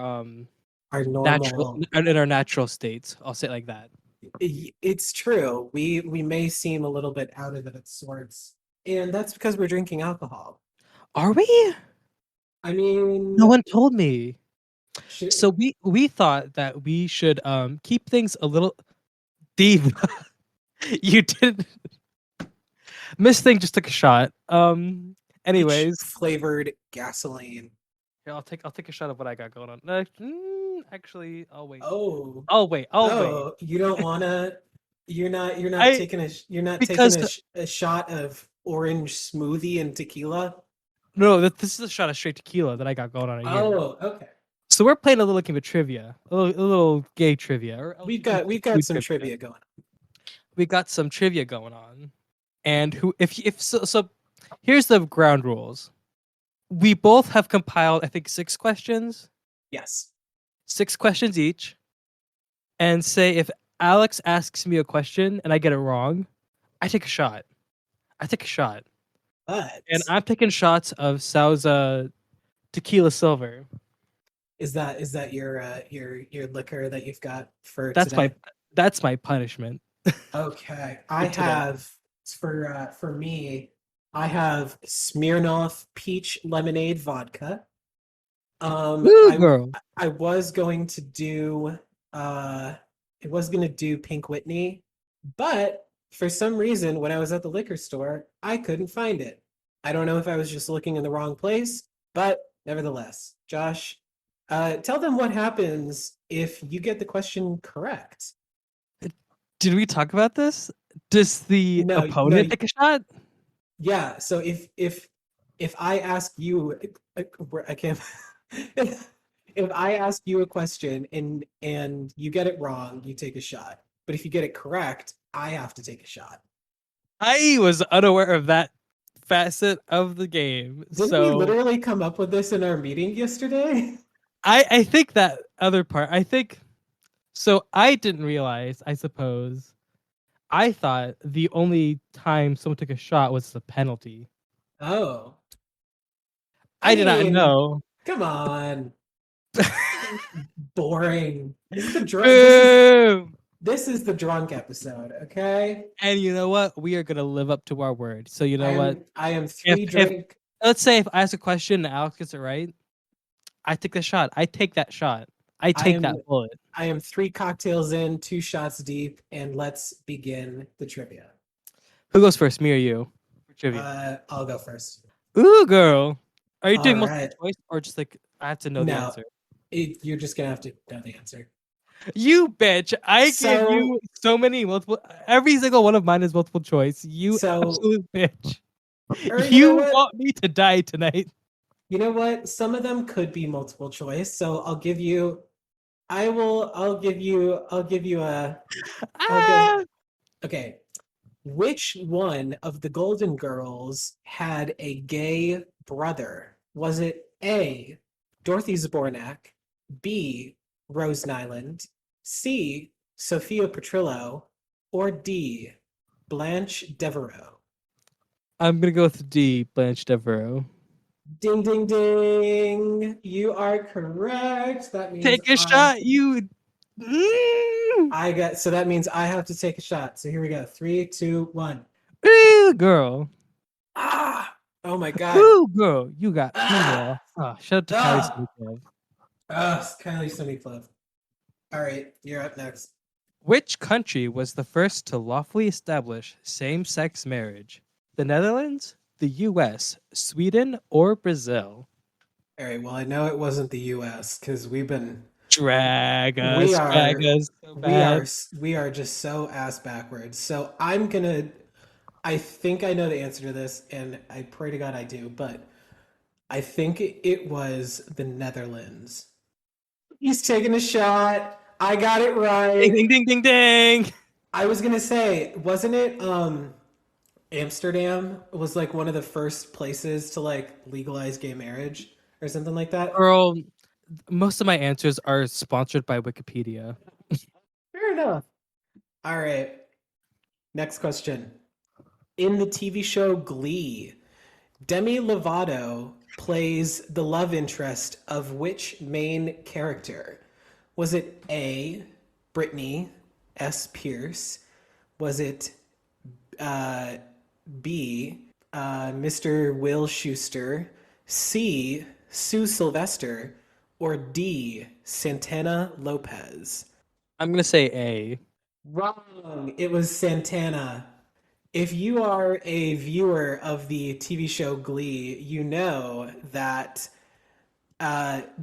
Our natural normal. in our natural states. I'll say it like that. It's true. We may seem a little bit out of it at sorts, and that's because we're drinking alcohol. Are we? I No mean, one told me. should, So we thought that we should keep things a little deep. You did Miss Thing just took a shot. peach Anyways, flavored gasoline. here, I'll take a shot of what I got going on. Actually, I'll wait. Oh, I'll wait. I'll wait. oh, you don't want to. You're not I taking you're not taking because a shot of orange smoothie and tequila. no, this is a shot of straight tequila that I got going on right here. Oh, okay. So we're playing a little game of trivia, a little gay trivia or We've got LGBTQ some trivia. trivia going on. We got some trivia going on, and who if so, so here's the ground rules. We both have compiled, I think, Yes. 6 questions each, and say if Alex asks me a question and I get it wrong, I take a shot. I take a shot, But and I'm taking shots of Sauza Tequila Silver. is that your liquor that you've got for That's my today? that's my punishment Okay. for I today. have for me, I have Smirnoff peach lemonade vodka. Um, Woo, I girl. I was going to do uh I was gonna do Pink Whitney, but for some reason when I was at the liquor store, I couldn't find it. I don't know if I was just looking in the wrong place, but nevertheless, Josh, tell them what happens if you get the question correct. Did we talk about this? Does the No, no, opponent take a shot? yeah. So if I ask you, I can't. If I ask you a question and you get it wrong, you take a shot. But if you get it correct, I have to take a shot. I was unaware of that facet of the game. Didn't we So literally come up with this in our meeting yesterday? I think that other part, I think so I didn't realize, I suppose. I thought the only time someone took a shot was the penalty. Oh, I I did not mean, know. come on, boring. This is the drunk. Boom! This is the drunk episode. Okay, And you know what? We are gonna live up to our word. So you know what? I am If three if drink. let's say if I ask a question and Alex gets it right, I take the shot. I take that shot. I I take am that bullet. I am 3 cocktails in, 2 shots deep, and let's begin the trivia. Who goes first, me or you? For trivia. I'll go first. Ooh, girl. Are you All doing multiple right. choice or just like I have to know the No, answer? you're just gonna have to know the answer. You bitch. I gave So, you so many multiple every single one of mine is multiple choice. You so, absolute bitch. or you know You what? want me to die tonight. You know what? Some of them could be multiple choice. So I'll give you. I will. I'll give you. I'll give you a. I'll give. Ah! Okay. Which one of the Golden Girls had a gay brother? Was it A, Dorothy Zbornak, B, Rose Nyland, C, Sophia Petrillo, or D, Blanche Devereaux? I'm gonna go with D, Blanche Devereaux. Ding, ding, ding. You are correct. That means Take a shot, you. Mm. that means I have to take a shot. So here we go. Three, two, one. Ooh, girl. Ah! Oh my God. Ooh, girl. You got me Ah! there. Oh, shout out to Kylie Ah! Sneakov. Kylie Semi-Club. All right, you're up next. Which country was the first to lawfully establish same sex marriage? The Netherlands, the US, Sweden, or Brazil? All right, well, I know it wasn't the US because we Drag are, us so bad. we are just so ass backwards. So I think I know the answer to this, and I pray to God I do, but I think it was the Netherlands. He's taking a shot. I got it Ding, right. ding, ding, ding, ding. I was gonna say, wasn't it Amsterdam was like one of the first places to like legalize gay marriage or something like that? Girl, most of my answers are sponsored by Wikipedia. Fair enough. All right. Next question. In the TV show Glee, Demi Lovato plays the love interest of which main character? Was it A, Brittany S. Pierce? Was it uh, B, Mr. Will Schuster? C, Sue Sylvester? Or D, Santana Lopez? I'm gonna say A. Wrong. It was Santana. If you are a viewer of the TV show Glee, you know that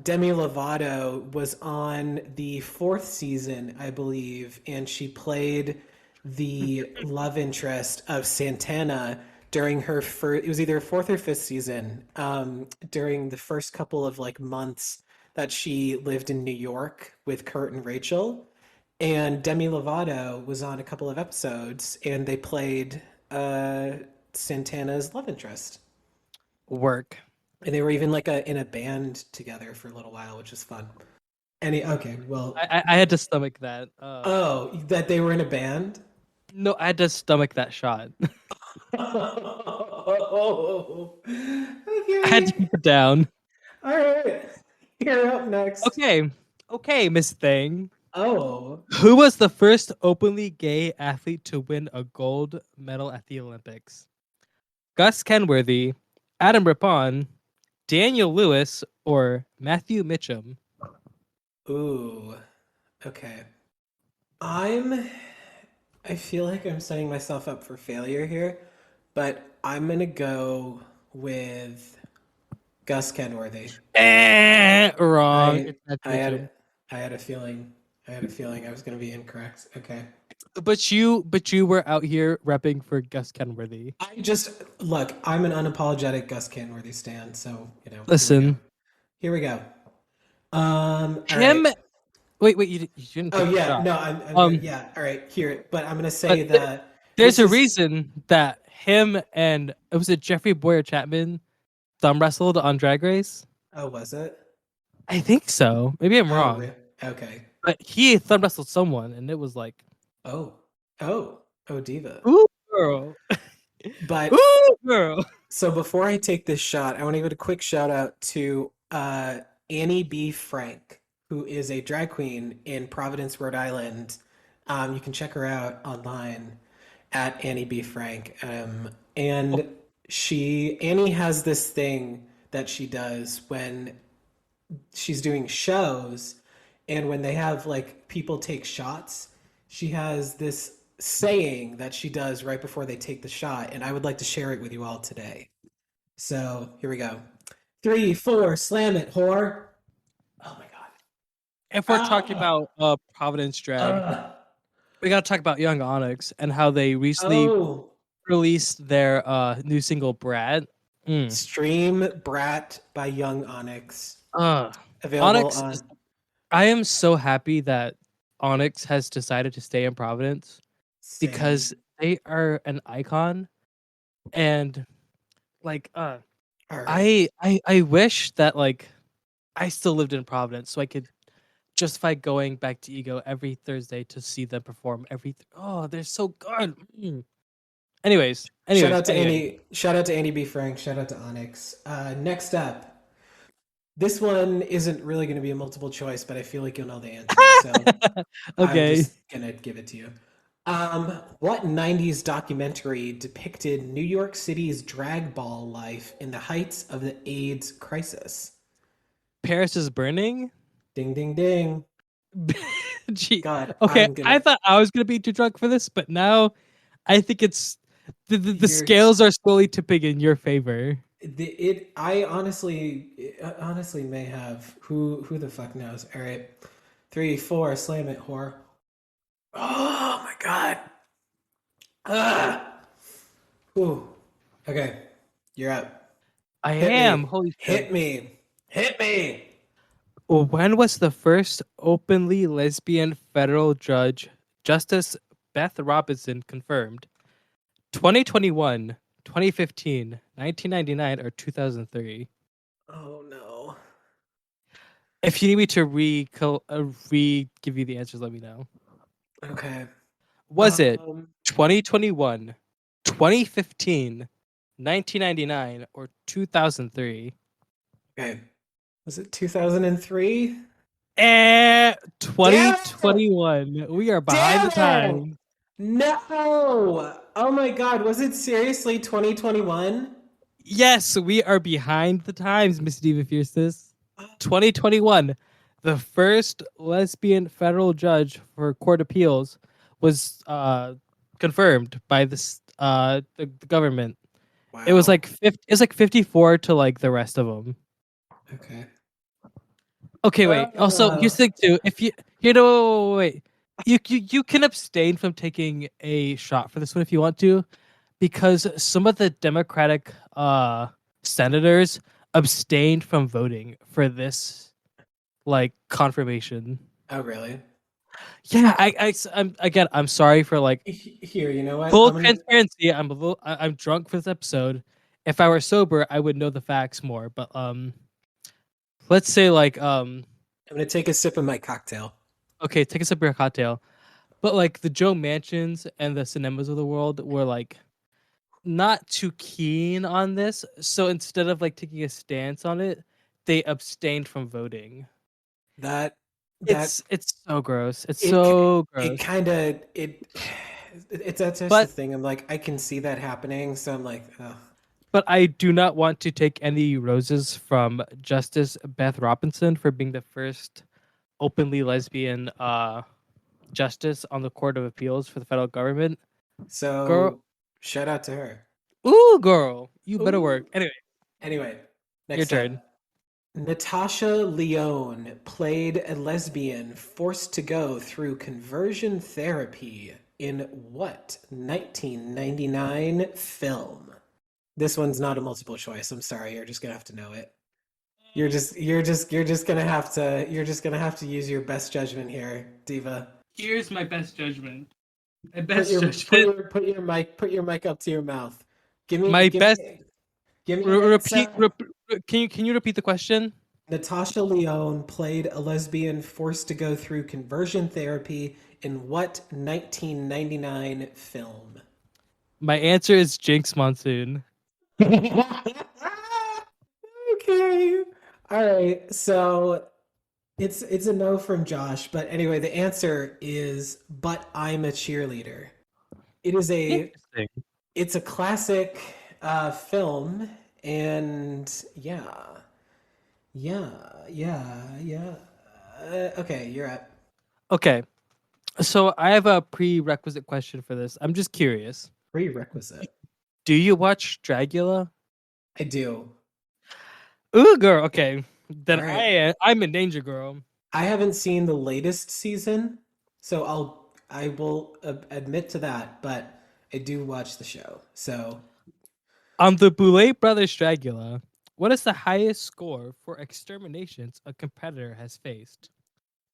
Demi Lovato was on the fourth season, I believe, and she played the love interest of Santana during her first. It was either fourth or fifth season. During the first couple of like months that she lived in New York with Kurt and Rachel, and Demi Lovato was on a couple of episodes, and they played uh, Santana's love interest. Work. And they were even like in a band together for a little while, which is fun. Okay, well, I had to stomach that. oh, that they were in a band. No, I had to stomach that shot. Oh, I had to okay, keep it down. all right. You're up next. Okay, okay, Miss Thing. Oh, Who was the first openly gay athlete to win a gold medal at the Olympics? Gus Kenworthy, Adam Rippon, Daniel Lewis, or Matthew Mitchum? ooh, okay. I'm. I feel like I'm setting myself up for failure here, but I'm gonna go with Gus Kenworthy. Wrong. I It's Matthew I Mitchum. had I had a feeling I was gonna be incorrect. Okay. But you were out here repping for Gus Kenworthy. I just look, I'm an unapologetic Gus Canworthy stan, so here we go. Listen, Here we go. All right. him. Wait. You didn't Oh take the yeah, shot. no, I'm gonna Um, yeah, all right, here. But I'm gonna but say that there's this a is reason that him and was it Jeffrey Boyer Chapman thumb wrestled on Drag Race. oh, was it? I think so. Maybe I'm Oh wrong. okay. But he thumb wrestled someone, and it was like, Oh. Oh Diva. ooh, girl, But ooh, girl. so before I take this shot, I want to give a quick shout out to Annie B. Frank, who is a drag queen in Providence, Rhode Island. You can check her out online at Annie B. Frank. Oh, And Annie has this thing that she does when she's doing shows and when they have like people take shots, she has this saying that she does right before they take the shot. And I would like to share it with you all today. So here we go. 3, 4, slam it, whore. Oh my god. if we're talking Ah, about Providence drag, ah. we gotta talk about Young Onyx and how they recently Oh, released their new single "Brat." Mm. Stream Brat by Young Onyx. Uh, Available Onyx. on I am so happy that Onyx has decided to stay in Providence Same. because they are an icon, and like All right. I wish that like I still lived in Providence so I could justify going back to Ego every Thursday to see them perform oh, they're so good. Mm. Anyways, Shout anyways, out to anyway. Andy. Shout out to Andy B. Frank. Shout out to Onyx. Next up, this one isn't really going to be a multiple choice, but I feel like you'll know the answer, so I'm Okay. just gonna give it to you. What '90s documentary depicted New York City's drag ball life in the heights of the AIDS crisis? Paris is burning. Ding, ding, ding. Gee, God, okay, I'm I gonna. thought I was gonna be too drunk for this, but now I think it's the You're. scales are slowly tipping in your favor. I honestly may have. Who the fuck knows? All right, 3, 4, slam it, whore. Oh my god. Ah. Ooh. Okay, you're up. I Hit am. me. Holy shit. Hit me. Hit me. When was the first openly lesbian federal judge, Justice Beth Robinson, confirmed? 2021, 2015, 1999, or 2003? Oh no. If you need me to give you the answers, let me know. Okay. Was it Um. 2021, 2015, 1999, or 2003? Okay. Was it 2003? Damn it! 2021. We are behind the Damn it! times. No! Oh my god, was it seriously 2021? Yes, we are behind the times, Miss Diva Fierceness. 2021. The first lesbian federal judge for court appeals was confirmed by the government. It was Wow. like 50, it's like 54 to like the rest of them. Okay. Okay, wait. Also, here's the thing too. If you know, wait, you can abstain from taking a shot for this one if you want to, because some of the Democratic senators abstained from voting for this like confirmation. Oh, really? Yeah, I'm sorry for like Here, you know what? full I'm gonna transparency. I'm drunk for this episode. If I were sober, I would know the facts more. But let's say like I'm gonna take a sip of my cocktail. okay, take a sip of your cocktail. But like the Joe Manchins and the cinemas of the world were like not too keen on this. So instead of like taking a stance on it, they abstained from voting. That that It's so gross. It's it ki- so it gross. kind of it's that's just the But thing. I'm like I can see that happening, so I'm like, oh. I do not want to take any roses from Justice Beth Robinson for being the first openly lesbian justice on the Court of Appeals for the federal government. Girl, So shout out to her. ooh girl, you better Ooh. work. Anyway, Anyway, your next turn. up. Natasha Lyonne played a lesbian forced to go through conversion therapy in what 1999 film? This one's not a multiple choice. I'm sorry, you're just gonna have to know it. You're just gonna have to use your best judgment here, Diva. Here's my best judgment. My Put best your put judgment. your put your mic up to your mouth. My best. Give me an Repeat. answer. Can you repeat the question? Natasha Lyonne played a lesbian forced to go through conversion therapy in what 1999 film? My answer is Jinx Monsoon. Okay. All right. So it's a no from Josh, but anyway, the answer is but I'm a cheerleader. It is a Interesting. it's a classic film and yeah, yeah. Okay, you're up. Okay, so I have a prerequisite question for this. I'm just curious. Prerequisite. Do you watch Dragula? I do. Ooh, girl. Okay, All then right. I'm in danger, girl. I haven't seen the latest season, so I will admit to that, but I do watch the show. So On the Boulet Brothers Dragula, what is the highest score for exterminations a competitor has faced?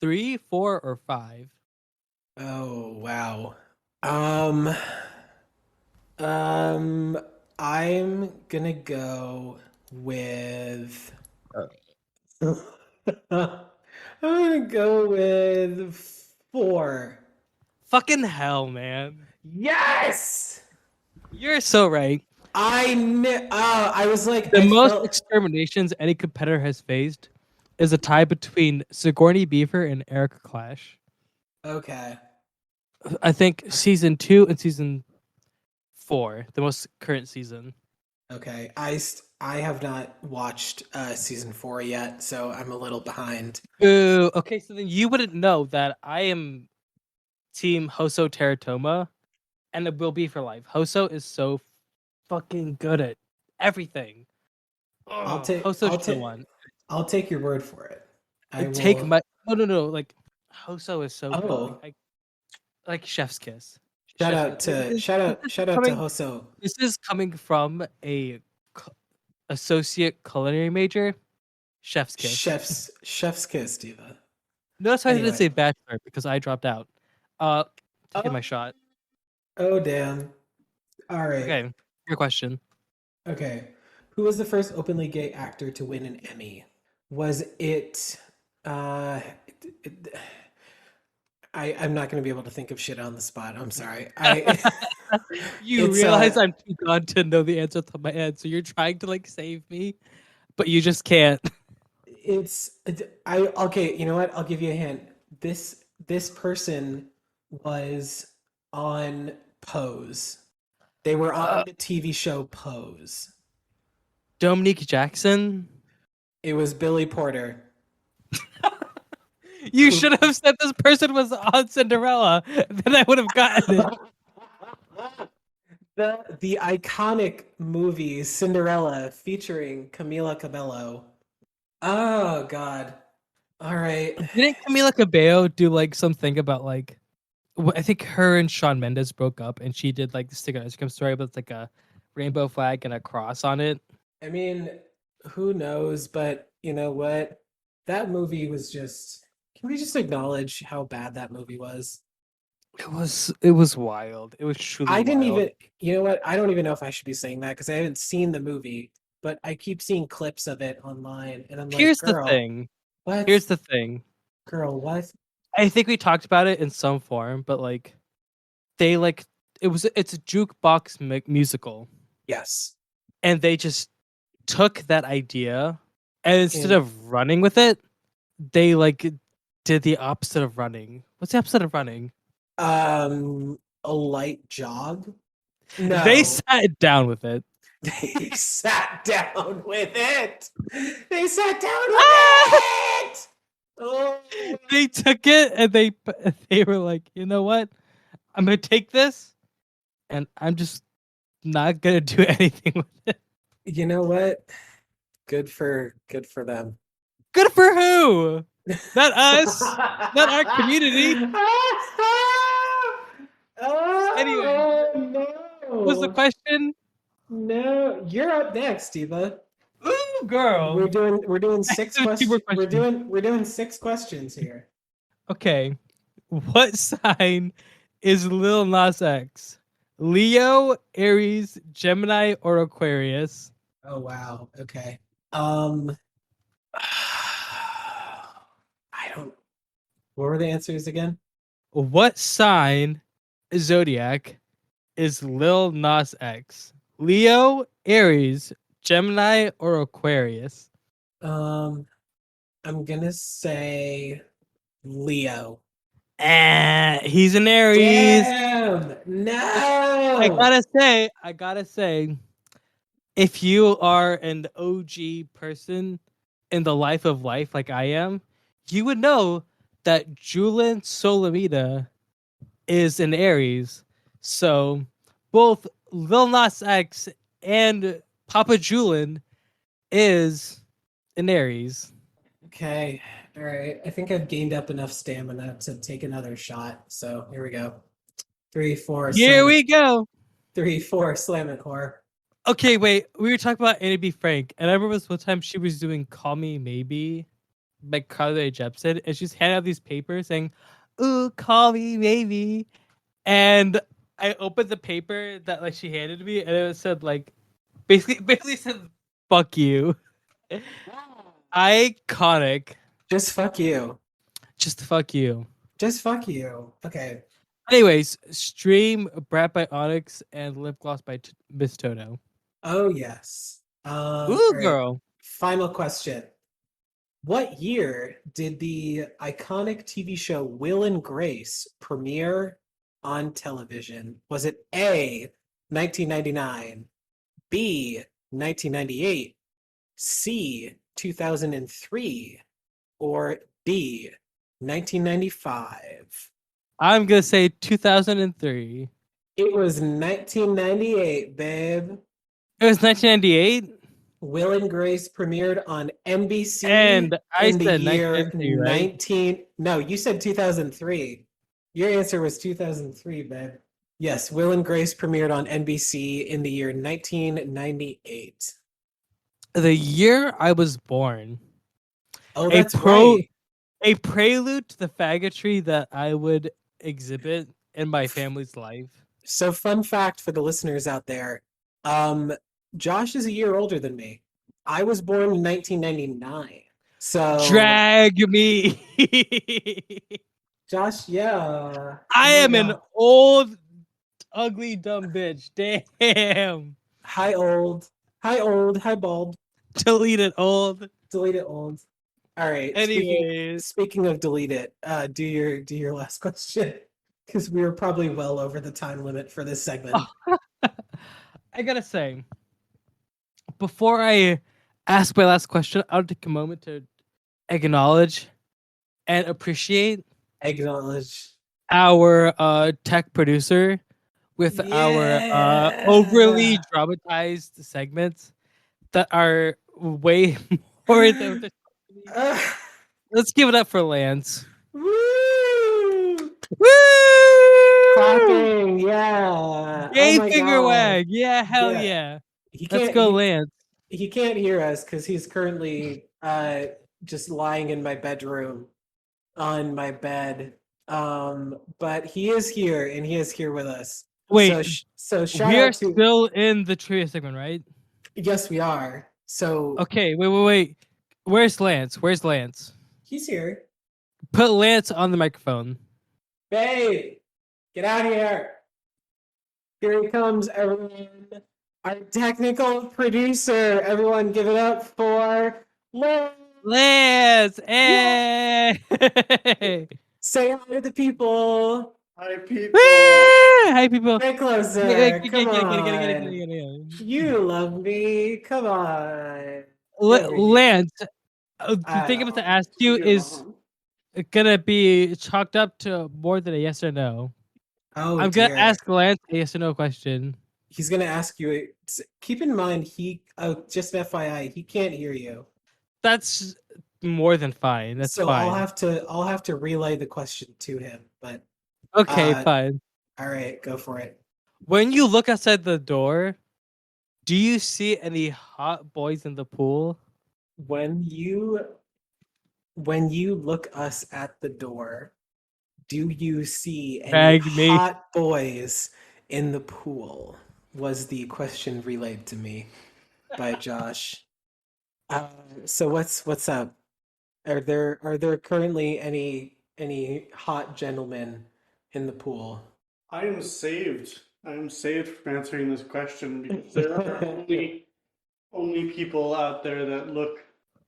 3, 4, or 5? oh wow. Um um I'm gonna go with I'm gonna go with 4. Fucking hell, man. Yes! You're so right. I was like The I most felt exterminations any competitor has faced is a tie between Sigourney Beaver and Erica Clash. okay. I think season 2 and season 4, the most current season. Okay. I have not watched season 4 yet, so I'm a little behind. Ooh, okay, so then you wouldn't know that I am team Hoso Teratoma, and it will be for life. Hoso is so fucking good at everything. Oh, Hoso should have won. I'll take your word for it. I Take will. my no. Like Hoso is so good. Oh, Like Chef's Kiss. Chef's Kiss. shout out to Coming. Hoso. This is coming from a associate culinary major. Chef's Kiss. Chef's kiss, Diva. Notice I didn't Anyway. say bachelor because I dropped out. Uh, taking Oh, my shot. oh damn. All right. Okay, your question. Okay. Who was the first openly gay actor to win an Emmy? Was it uh it- I'm not going to be able to think of shit on the spot. I'm sorry. I You it's realize I'm too gone to know the answer to my head, so you're trying to like save me, but you just can't. Okay, you know what? I'll give you a hint. This person was on Pose. They were on Uh, the TV show Pose. Dominique Jackson. It was Billy Porter. You Who should have said this person was on Cinderella. Then I would have gotten it. the iconic movie Cinderella featuring Camila Cabello. Oh God. All right. Didn't Camila Cabello do like something about like I think her and Shawn Mendes broke up, and she did like the stick ice cream story, but it's like a rainbow flag and a cross on it. I mean, who knows, but you know what? That movie was just, can we just acknowledge how bad that movie was? It was wild. It was truly I didn't wild. even, you know what? I don't even know if I should be saying that because I haven't seen the movie, but I keep seeing clips of it online and I'm like, Here's the girl, thing. what? Here's the thing. Girl, what? I think we talked about it in some form, but like they like it's a jukebox musical, Yes. and they just took that idea, and instead And of running with it, they like did the opposite of running. What's the opposite of running? a light jog? They No. sat down with it. They sat down with it. They sat down with Ah! it. Oh. They took it and they were like, you know what? I'm gonna take this, and I'm just not gonna do anything with it. You know what? Good for them. Good for who? Not us. Not our community. Anyway, Oh what's the no. question? No, you're up next, Eva. Ooh, We're girl. doing we're doing I six have two more questions. We're questions. doing we're doing six questions here. Okay. What sign is Lil Nas X? Leo, Aries, Gemini, or Aquarius? Oh wow. Okay. Um I don't, what were the answers again? What sign zodiac is Lil Nas X? Leo, Aries, Gemini, or Aquarius? Um I'm gonna say Leo. He's an Aries. Damn! I No! gotta say, if you are an OG person in the life of life like I am, you would know that Julian Solomita is an Aries. So both Lil Nas X and Papa Julian is an Aries. Okay. All right. I think I've gained up enough stamina to take another shot. So here we go. Three, four, Here slam it. we go. 3, 4, slam it, whore. Okay, wait. We were talking about Annie B. Frank, and I remember this one time she was doing "Call Me Maybe" by Carly Rae Jepsen, and she's handing out these papers saying, "Ooh, call me maybe." And I opened the paper that like she handed me, and it said like basically said "fuck you." Iconic. Just fuck you. Just fuck you. Just fuck you. Okay. Anyways, stream Brat by Onyx and Lip Gloss by Miss Toto. Oh, yes. Ooh, All right. girl. Final question. What year did the iconic TV show Will and Grace premiere on television? Was it A, 1999, B, 1998, C, 2003, or D, 1995? I'm gonna say 2003. It was 1998, babe. It was 1998, Will and Grace premiered on NBC and I in the said year 1993, right? 19. No, you said 2003. Your answer was 2003, babe. Yes, Will and Grace premiered on NBC in the year 1998. The year I was born. Oh, A that's pro, right. a prelude to the faggotry that I would exhibit in my family's life. So, fun fact for the listeners out there, um, Josh is a year older than me. I was born in 1999. So, Drag me. Josh, yeah. I Oh my am an God. old, ugly, dumb bitch. Damn. Hi, old. Hi, old. Hi, bald. Deleted old. Delete it, old. All right. Anyways, Speaking of delete it, do your last question because we were probably well over the time limit for this segment. I gotta say, before I ask my last question, I'll take a moment to acknowledge and appreciate Acknowledge. our tech producer with our overly Yeah. dramatized segments that are way more than the company. Uh, Let's give it up for Lance. woo! Woo! Clapping. Yeah. Oh Gay my finger God. wag. Yeah, hell Yeah. yeah. He Let's can't go, he Lance. he can't hear us because he's currently just lying in my bedroom on my bed. But he is here and he is here with us. Wait, So shout we are out to still in the trivia segment, right? yes, we are. So Okay, wait. Where's Lance? Where's Lance? he's here. Put Lance on the microphone. Babe, get out here. Here he comes, everyone. Our technical producer. Everyone give it up for Lynn. Lance! Yeah. Hey! Say hi to the people. Hi, Woo! people. Hi, people. Get Wait, closer. Come on. get. You love me. Come on. Get over here. Lance, the I thing I'm don't. about to ask you is gonna be chalked up to more than a yes or no. Oh I'm gonna dear. ask Lance a yes or no question. He's gonna ask you. Keep in mind, just FYI, he can't hear you. That's more than fine. That's So fine. I'll have to relay the question to him. But Okay, uh, fine. all right, go for it. When you look outside the door, do you see any hot boys in the pool? When you look us at the door, do you see any Bag me. hot boys in the pool? Was the question relayed to me by Josh. Uh, so what's up? Are there currently any hot gentlemen in the pool? I am saved. I am saved from answering this question because there are only people out there that look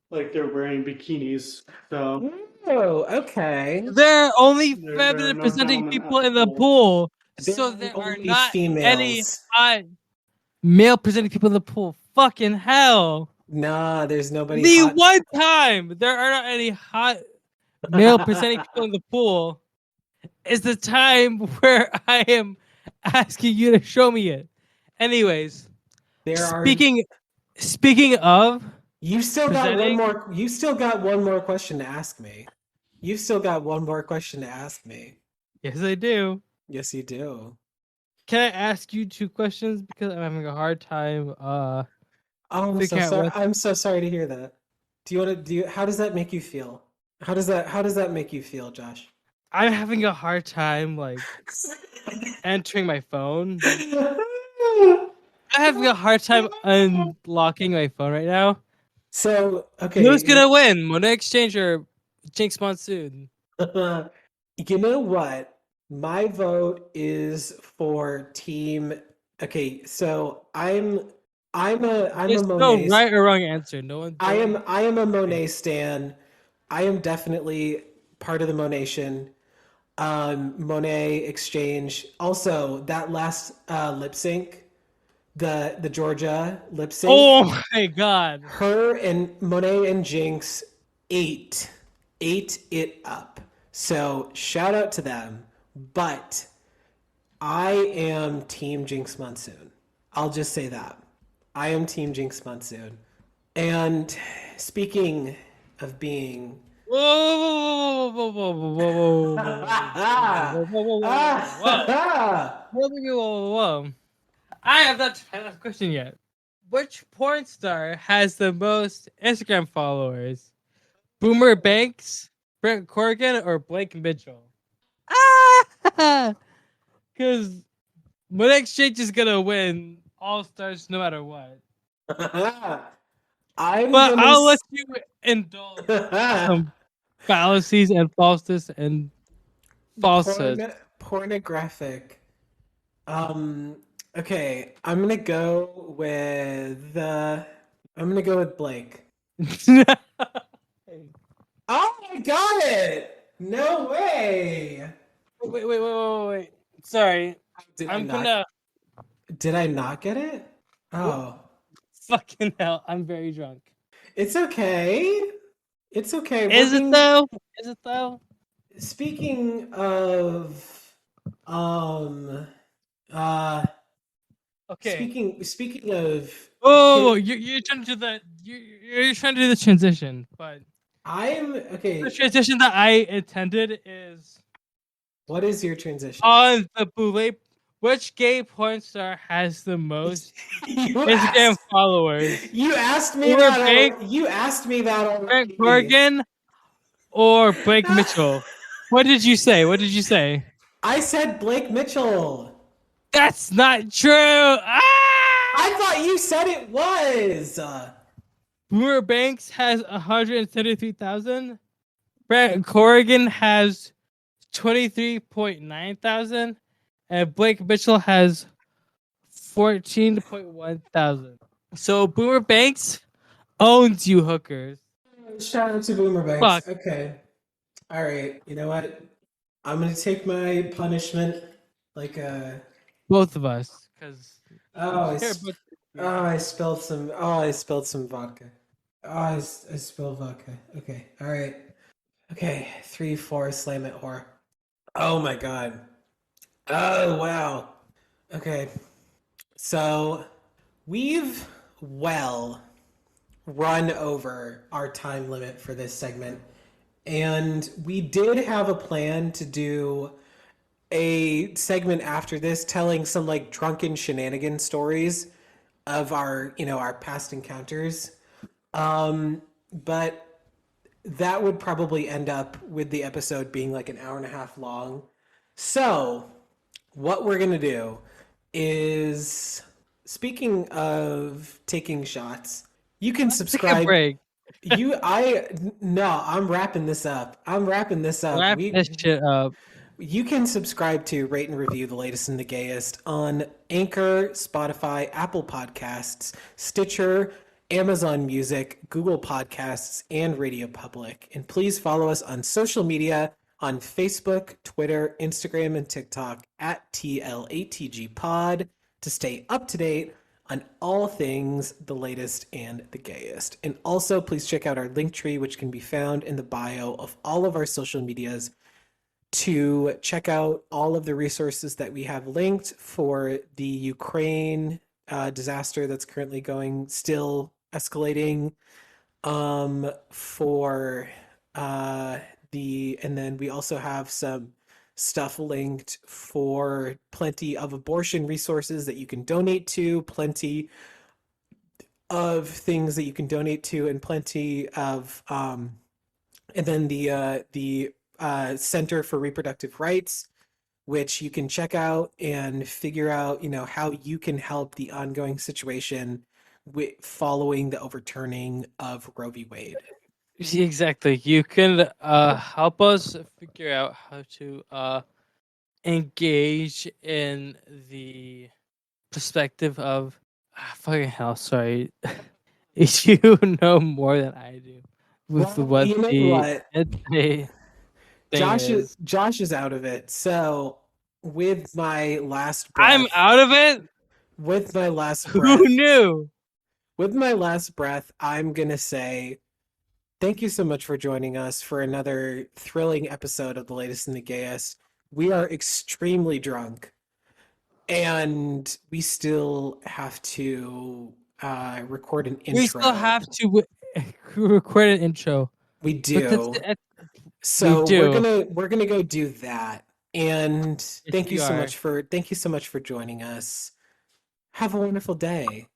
like they're wearing bikinis. So Oh, okay. There are only there are feminine no presenting gentlemen at people the in the pool. pool. There So are there are only not any females. hot male presenting people in the pool. Fucking hell. Nah, there's nobody The hot. one time there are not any hot male presenting people in the pool is the time where I am asking you to show me it. Anyways, There are speaking of presenting, you still got one more question to ask me. You still got one more question to ask me. yes I do. Yes, you do. Can I ask you two questions because I'm having a hard time Oh, I'm so figuring out sorry. what I'm so sorry to hear that. How does that make you feel? How does that make you feel, Josh? I'm having a hard time like entering my phone. I'm having a hard time unlocking my phone right now. So, okay, Who's gonna win, Monet Exchange or Jinx Monsoon? you know what? My vote is for team. Okay, so I'm a There's no Monet. right or wrong answer. No one. No one. I am a Monet stan. I am definitely part of the Monation. Monet Exchange. Also, that last lip sync, the Georgia lip sync, Oh my god. her and Monet and Jinx ate it up. So shout out to them. But I am Team Jinx Monsoon. I'll just say that. I am Team Jinx Monsoon. And speaking of being Whoa, whoa, whoa, whoa, whoa, whoa, whoa, whoa, whoa, whoa, whoa, whoa. I have not had that question yet. Which porn star has the most Instagram followers? Boomer Banks, Brent Corrigan, or Blake Mitchell? Ah, because Monet Exchange is gonna win All Stars no matter what. I'm But gonna I'll let you indulge some fallacies and falseness and falsehoods. pornographic. Um. Okay, I'm gonna go with Blake. Oh, I got it! No way! Wait. Sorry. Did I'm gonna. Did I not get it? What? Oh, Fucking hell. I'm very drunk. it's okay. It's okay. Is it though? Is it though? Speaking of, um, uh, Okay. speaking of, Oh, you're trying to do the you're trying to do the transition, but I'm the okay. transition that I intended is What is your transition? on the bootleg. Which gay porn star has the most You Instagram asked. followers? You asked me Boomer that. Banks, You asked me that Brent already. Corrigan, or Blake Mitchell? What did you say? What did you say? I said Blake Mitchell. That's not true. Ah! I thought you said it was. Boomer Banks has 133,000. Brent Corrigan has 23.9 thousand, and Blake Mitchell has 14.1 thousand. So Boomer Banks owns you hookers. Shout out to Boomer Banks. Fuck Okay. All right. You know what? I'm gonna take my punishment. Like both of us, because oh, I spilled some. Oh, I spilled some vodka. Oh, I spilled vodka. Okay. All right. Okay. 3, 4. Slam it, whore. Oh my god. Oh wow. Okay. So we've run over our time limit for this segment. And we did have a plan to do a segment after this telling some like drunken shenanigan stories of our past encounters. But that would probably end up with the episode being like an hour and a half long. So, what we're going to do is, speaking of taking shots, you can take a subscribe. break. No, I'm wrapping this up. Wrap this shit up. You can subscribe to rate and review the latest and the gayest on Anchor, Spotify, Apple Podcasts, Stitcher, Amazon Music, Google Podcasts, and Radio Public. And please follow us on social media on Facebook, Twitter, Instagram, and TikTok at TLATG Pod to stay up to date on all things the latest and the gayest. And also, please check out our link tree, which can be found in the bio of all of our social medias, to check out all of the resources that we have linked for the Ukraine disaster that's currently still escalating. For and then we also have some stuff linked for plenty of abortion resources that you can donate to, plenty of things that you can donate to, and plenty of and then the Center for Reproductive Rights, which you can check out and figure out, how you can help the ongoing situation following the overturning of Roe v. Wade. Exactly. You can help us figure out how to engage in the perspective of fucking hell. Sorry, you know more than I do with Well, what you know the what? thing is. Josh is out of it. So with my last I'm breath, out of it. with my last Who breath, knew? I'm gonna say thank you so much for joining us for another thrilling episode of the latest and the gayest. We are extremely drunk, and we still have to record an intro. We still have to record an intro. We Because do. we So do. we're gonna go do that. And Yes, thank we you so are. much for joining us. Have a wonderful day.